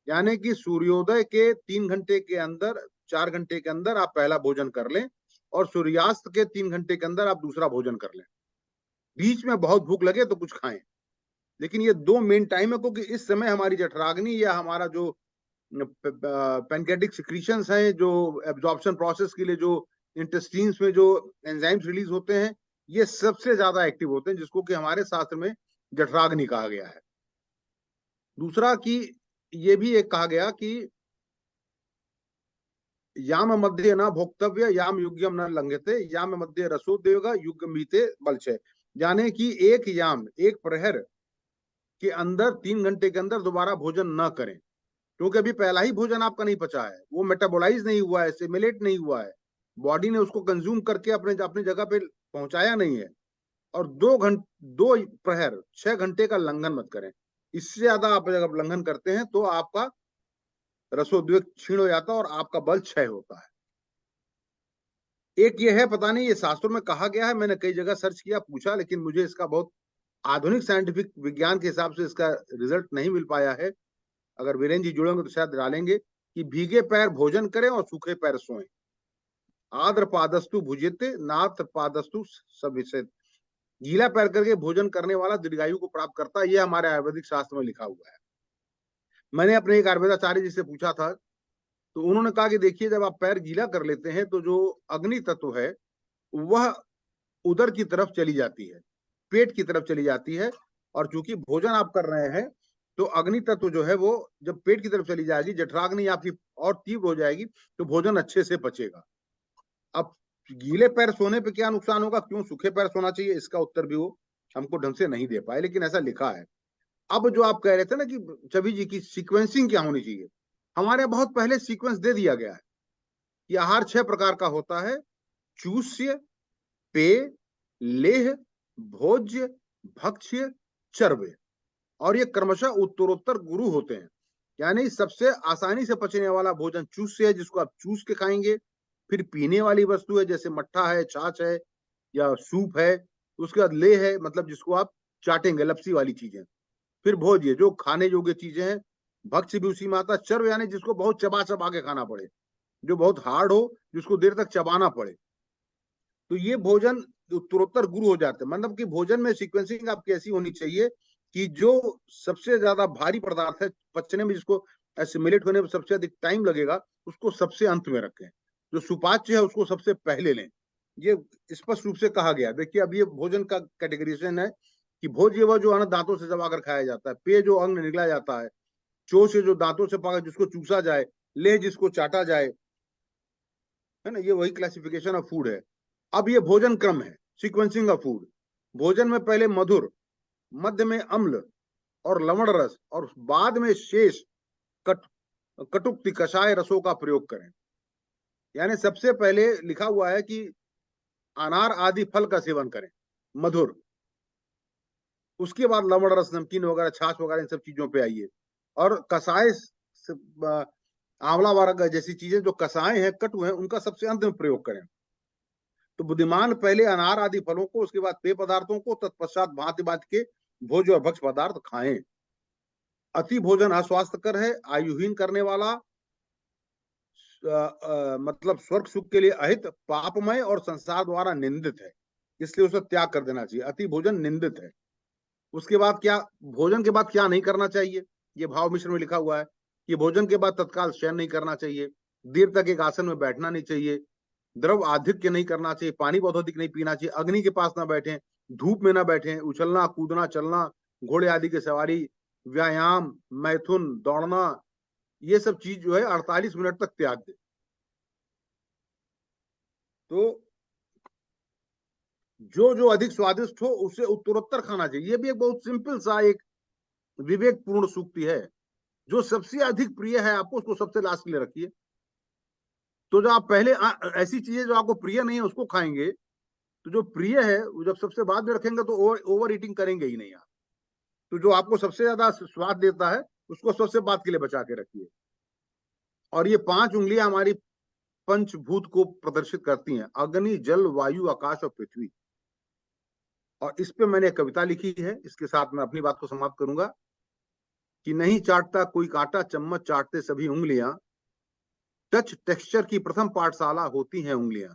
यानी कि सूर्योदय के 3 घंटे के अंदर, 4 घंटे के अंदर आप पहला भोजन कर लें और सूर्यास्त के 3 घंटे के अंदर आप दूसरा भोजन कर लें। बीच में बहुत भूख लगे तो कुछ खाएं, लेकिन ये 2 मेन टाइम है, क्योंकि इस समय हमारी जठराग्नि या हमारा जो पैनक्रेटिक सिक्रीशंस हैं, जो एब्जॉर्प्शन प्रोसेस के लिए जो इंटेस्टाइन्स में जो एंजाइम्स रिलीज होते हैं, ये सबसे ज्यादा एक्टिव होते हैं, जिसको कि हमारे शास्त्र में जठराग्नि कहा गया है। दूसरा कि ये भी एक कहा गया कि याम मध्य न भोक्तव्य याम युग्यम न लंघते याम मध्य रसोदेगा युग्मीते बलचे, यानी कि एक याम, एक प्रहर के अंदर 3 घंटे के अंदर दोबारा भोजन न करें, क्योंकि अभी पहला ही भोजन आपका नहीं पचा है, वो मेटाबोलाइज नहीं हुआ है, सिमुलेट नहीं हुआ है, बॉडी ने उसको कंज्यूम करके अपने जगह पे पहुंचाया नहीं है। और 2 प्रहर 6 घंटे का लंघन मत करें। इससे ज्यादा आप अगर उल्लंघन करते हैं तो आपका रसोद्वेग क्षीण हो जाता है और आपका बल क्षय होता है। एक ये है, पता नहीं ये शास्त्रों में कहा गया है, मैंने कई जगह सर्च किया, पूछा, लेकिन मुझे इसका बहुत आधुनिक साइंटिफिक विज्ञान के हिसाब से इसका रिजल्ट नहीं मिल पाया है। अगर वीरेंद्र जी जुड़ेंगे तो शायद डालेंगे कि भीगे पैर भोजन करें और सूखे पैर सोएं। आद्र पादस्तु भुजिते नात्र पादस्तु सविशेत, गीला पैर करके भोजन करने वाला दीर्घायु को प्राप्त करता है, यह हमारे आयुर्वेदिक शास्त्र में लिखा हुआ है। मैंने अपने एक आयुर्वेदाचार्य जी से पूछा था, तो उन्होंने कहा कि देखिए, जब आप पैर गीला कर लेते हैं तो जो अग्नि तत्व है वह उदर की तरफ चली जाती है, पेट की तरफ चली जाती है, और चूंकि भोजन आप कर रहे हैं तो अग्नि तत्व जो है वो जब पेट की तरफ चली जाएगी, जठराग्नि आपकी और तीव्र हो जाएगी, तो भोजन अच्छे से पचेगा। अब गीले पैर सोने पे क्या नुकसान होगा, क्यों सूखे पैर सोना चाहिए, इसका उत्तर भी वो हमको ढंग से नहीं दे पाए, लेकिन ऐसा लिखा है। अब जो आप कह रहे थे ना कि छवि जी की सीक्वेंसिंग क्या होनी चाहिए, हमारे यहाँ बहुत पहले सीक्वेंस दे दिया गया है कि आहार 6 प्रकार का होता है: चूस्य, पेय, लेह, भोज्य, भक्ष्य, चर्व्य, और ये क्रमशः उत्तरोत्तर गुरु होते हैं। यानी सबसे आसानी से पचने वाला भोजन चूस्य है, जिसको आप चूस के खाएंगे। फिर पीने वाली वस्तु है, जैसे मट्ठा है, छाछ है या सूप है। उसके बाद ले है, मतलब जिसको आप चाटेंगे, लपसी वाली चीजें। फिर भोज्य, जो खाने योग्य चीजें हैं। भक्ष्य भी उसी में आता है। चर्व यानी जिसको बहुत चबा चबा के खाना पड़े, जो बहुत हार्ड हो, जिसको देर तक चबाना पड़े। तो ये भोजन उत्तरोत्तर गुरु हो जाते हैं। मतलब कि भोजन में सीक्वेंसिंग आपकी ऐसी होनी चाहिए कि जो सबसे ज्यादा भारी पदार्थ है पचने में, जिसको एसिमिलेट होने में सबसे अधिक टाइम लगेगा, उसको सबसे अंत में रखें। जो सुपाच्य है उसको सबसे पहले लें। ये स्पष्ट रूप से कहा गया। देखिए, अब ये भोजन का कैटेगराइजेशन है कि भोज्य वह जो अन्न दांतों से दबाकर खाया जाता है, पेय जो अंग निकला जाता है, चोष जो दांतों से पाकर जिसको चूसा जाए, लेह जिसको चाटा जाए, है ना, ये वही क्लासिफिकेशन ऑफ फूड है। अब ये भोजन क्रम है, सीक्वेंसिंग ऑफ फूड। भोजन में पहले मधुर, मध्य में अम्ल और लवण रस, और बाद में शेष कटुक्ति कषाय रसों का प्रयोग करें। यानी सबसे पहले लिखा हुआ है कि अनार आदि फल का सेवन करें, मधुर। उसके बाद लवण रस, नमकीन वगैरह, छाछ वगैरह, इन सब चीजों पे आइए। और कषाय, आंवला वगैरह जैसी चीजें जो कषाय हैं, कटु हैं, उनका सबसे अंत में प्रयोग करें। तो बुद्धिमान पहले अनार आदि फलों को, उसके बाद पेय पदार्थों को, तत्पश्चात भांति भांति के भोज्य और भक्ष्य पदार्थ खाएं। अति भोजन अस्वास्थ्यकर है, आयुहीन करने वाला, मतलब स्वर्ग सुख के लिए अहित, पापमय और संसार द्वारा निंदित है, इसलिए उसे त्याग कर देना चाहिए। अति भोजन निंदित है। उसके बाद क्या, भोजन के बाद क्या नहीं करना चाहिए, ये भाव मिश्र में लिखा हुआ है कि भोजन के बाद तत्काल शयन नहीं करना चाहिए, देर तक एक आसन में बैठना नहीं चाहिए, द्रव आधिक्य नहीं करना चाहिए, पानी बहुत अधिक नहीं पीना चाहिए, अग्नि के पास ना बैठे, धूप में ना बैठे, उछलना कूदना चलना, घोड़े आदि की सवारी, व्यायाम, मैथुन, दौड़ना, ये सब चीज जो है 48 मिनट तक त्याग दे। तो जो जो अधिक स्वादिष्ट हो उसे उत्तरोत्तर खाना चाहिए। ये भी एक बहुत सिंपल सा एक विवेकपूर्ण सूक्ति है। जो सबसे अधिक प्रिय है आपको उसको सबसे लास्ट के लिए रखिए। तो जो आप पहले ऐसी चीजें जो आपको प्रिय नहीं है उसको खाएंगे, तो जो प्रिय है वो जब सबसे बाद में रखेंगे तो ओवर ईटिंग करेंगे ही नहीं आप। तो जो आपको सबसे ज्यादा स्वाद देता है उसको सबसे बाद के लिए बचा के रखिए। और ये 5 उंगलियां हमारी पंचभूत को प्रदर्शित करती हैं, अग्नि, जल, वायु, आकाश और पृथ्वी। और इस पे मैंने एक कविता लिखी है, इसके साथ मैं अपनी बात को समाप्त करूंगा कि नहीं चाटता कोई कांटा, चम्मच चाटते सभी उंगलियां, टच टेक्सचर की प्रथम पाठशाला होती हैं उंगलियां,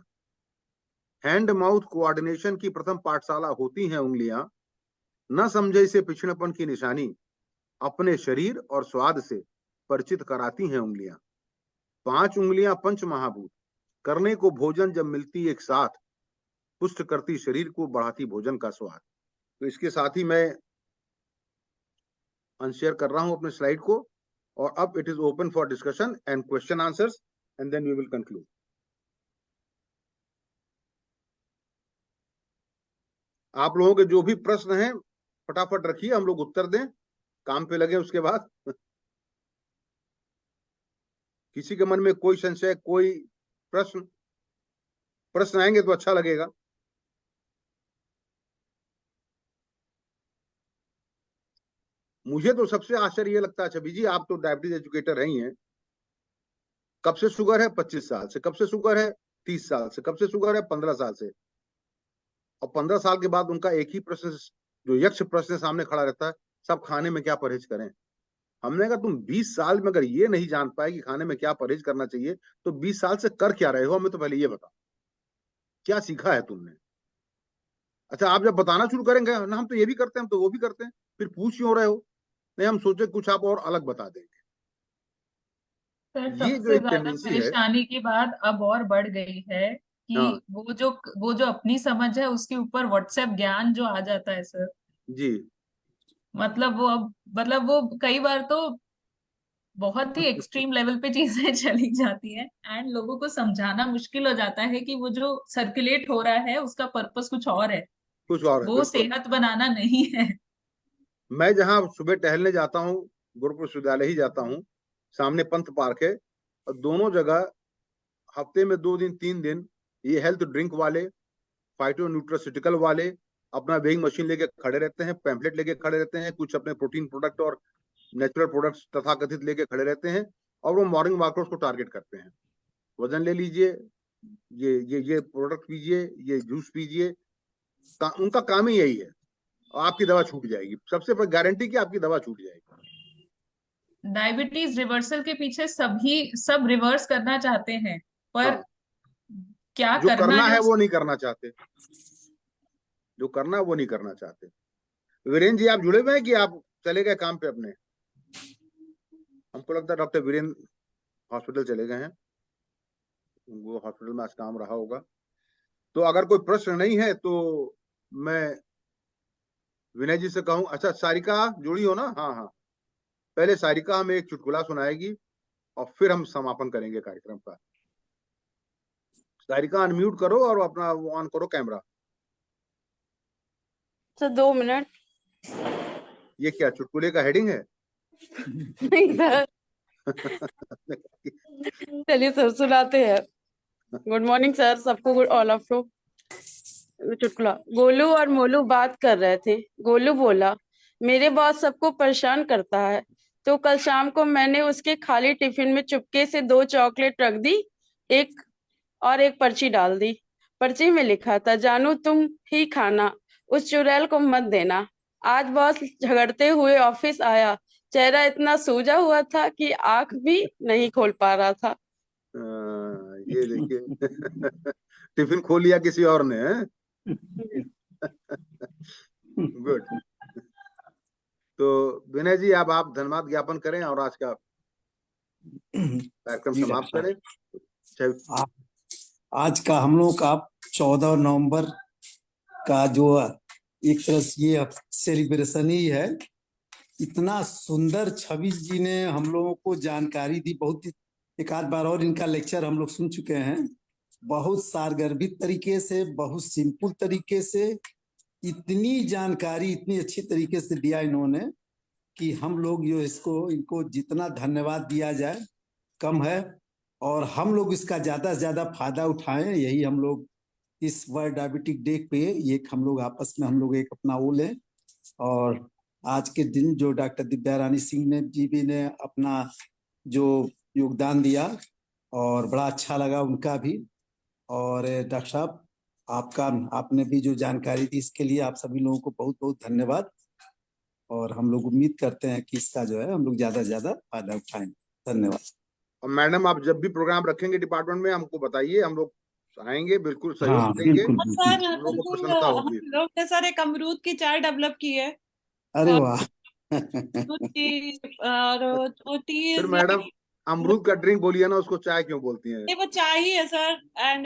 हैंड माउथ कोऑर्डिनेशन की प्रथम पाठशाला होती हैं उंगलियां, न समझे इसे पिछड़ेपन की निशानी, अपने शरीर और स्वाद से परिचित कराती हैं उंगलियां। 5 उंगलियां पंच महाभूत, करने को भोजन जब मिलती एक साथ, पुष्ट करती शरीर को, बढ़ाती भोजन का स्वाद। तो इसके साथ ही मैं अनशेयर कर रहा हूं अपने स्लाइड को, और अब it is open for discussion and question answers and then we will conclude. आप लोगों के जो भी प्रश्न हैं फटाफट रखिए, हम लोग उत्तर दें, काम पे लगे उसके बाद। किसी के मन में कोई संशय, कोई प्रश्न आएंगे तो अच्छा लगेगा। मुझे तो सबसे आश्चर्य ये लगता है, छवि जी आप तो डायबिटीज एजुकेटर हैं ही हैं, कब से शुगर है? 25 साल से। कब से शुगर है? 30 साल से। कब से शुगर है? 15 साल से। और 15 साल के बाद उनका एक ही प्रश्न, जो यक्ष प्रश्न सामने खड़ा रहता है, सब खाने में क्या परहेज करें। हमने कहा तुम 20 साल में अगर ये नहीं जान पाए कि खाने में क्या परहेज करना चाहिए, तो 20 साल से कर क्या रहे हो, हमें तो पहले ये बताओ, क्या सीखा है तुमने। अच्छा, आप जब बताना शुरू करेंगे ना हम तो ये भी करते हैं, हम तो वो भी करते हैं, फिर पूछ क्यों रहे हो, नहीं हम सोचे कुछ आप और अलग बता देंगे। सर ये जो सबसे एक ज्यादा टेंडेंसी है, परेशानी की बात अब और बढ़ गई है हाँ कि वो जो अपनी समझ है उसके ऊपर व्हाट्सएप ज्ञान जो आ जाता है सर। जी, मतलब वो कई बार तो बहुत ही एक्सट्रीम लेवल पे चीजें चली जाती हैं एंड लोगों को समझाना मुश्किल हो जाता है कि वो जो सर्कुलेट हो रहा है उसका पर्पस कुछ और है, कुछ और है वो बिल्कुल। सेहत बनाना नहीं है। मैं जहाँ सुबह टहलने जाता हूँ, गुरुकुल विश्वविद्यालय ही जाता हूँ, सामने पंथ पार्क है, और दोनों जगह हफ्ते में 2 दिन 3 दिन ये हेल्थ ड्रिंक वाले, फाइटो न्यूट्रास्यूटिकल वाले अपना वेइंग मशीन लेके खड़े रहते हैं, पैम्पलेट लेके खड़े रहते हैं, कुछ अपने प्रोटीन प्रोडक्ट और नेचुरल प्रोडक्ट्स तथाकथित लेके खड़े रहते हैं, और वो मॉर्निंग वॉकर्स को टारगेट करते हैं, वजन ले लीजिए, ये प्रोडक्ट पीजिए, ये जूस पीजिए। उनका काम ही यही है, आपकी दवा छूट जाएगी, सबसे पहले गारंटी कि आपकी दवा छूट जाएगी। डायबिटीज रिवर्सल के पीछे सब रिवर्स करना चाहते हैं, पर हाँ, क्या जो करना करना है है वो नहीं करना चाहते, जो करना है वो नहीं करना चाहते। वीरेंद्र जी आप जुड़े हुए हैं कि आप चले गए काम पे अपने? हमको लगता है डॉक्टर वीरेंद्र हॉस्पिटल चले गए हैं, वो हॉस्पिटल में आज काम रहा होगा। तो अगर कोई प्रश्न नहीं है तो मैं विनय जी से कहूं, अच्छा सारिका जुड़ी हो ना? हाँ हाँ, पहले सारिका हमें एक चुटकुला सुनाएगी और फिर हम समापन करेंगे कार्यक्रम का। सारिका अनम्यूट करो और अपना ऑन करो कैमरा। Sir 2 minute. ये क्या चुटकुले का हेडिंग है? नहीं सर, चलिए सर सुनाते हैं। गुड मॉर्निंग सर सबको, गुड ऑल ऑफ यू। चुटकुला। गोलू और मोलू बात कर रहे थे। गोलू बोला, मेरे बॉस सबको परेशान करता है, तो कल शाम को मैंने उसके खाली टिफिन में चुपके से 2 चॉकलेट रख दी, एक पर्ची डाल दी। पर्ची में लिखा था, जानू तुम ही खाना, उस चुड़ैल को मत देना। आज बॉस झगड़ते हुए ऑफिस आया, चेहरा इतना सूजा हुआ था कि आंख भी नहीं खोल पा रहा था। ये देखिए टिफिन खो लिया किसी और ने। गुड। तो विनय जी अब आप धन्यवाद ज्ञापन करें और आज का कार्यक्रम जी समाप्त डॉक्टर करें। आज का हम लोग का 14 नवंबर का जो एक तरह से ये सेलिब्रेशन ही है। इतना सुंदर छवि जी ने हम लोगों को जानकारी दी, बहुत एक आध बार और इनका लेक्चर हम लोग सुन चुके हैं, बहुत सारगर्भित तरीके से, बहुत सिंपल तरीके से, इतनी जानकारी इतनी अच्छी तरीके से दिया इन्होंने कि हम लोग जो इनको जितना धन्यवाद दिया जाए कम है, और हम लोग इसका ज्यादा से ज्यादा फायदा उठाएं। यही हम लोग इस वर्ल्ड डायबिटिक डे पे एक हम लोग आपस में हम लोग एक अपना वो लें। और आज के दिन जो डॉक्टर दिव्या रानी सिंह ने जी भी ने अपना जो योगदान दिया और बड़ा अच्छा लगा उनका भी। और डॉक्टर साहब आपने भी जो जानकारी दी इसके लिए आप सभी लोगों को बहुत बहुत धन्यवाद। और हम लोग उम्मीद करते हैं कि इसका जो है हम लोग ज्यादा से ज्यादा फायदा उठाएंगे। धन्यवाद। और मैडम आप जब भी प्रोग्राम रखेंगे डिपार्टमेंट में हमको बताइए, हम लोग आएंगे, बिल्कुल हाँ सहयोग देंगे। बिल्कुल और बिल्कुल। सर हम लोग को बिल्कुल प्रसन्नता हम होगी। लोग ने सर एक अमरूद की चाय डेवलप की है। अरे और वाह। अमरूद की और जो टी फिर इज मैडम अमरूद का ड्रिंक बोलिए ना, उसको चाय क्यों बोलती हैं? वो चाय ही है सर। एंड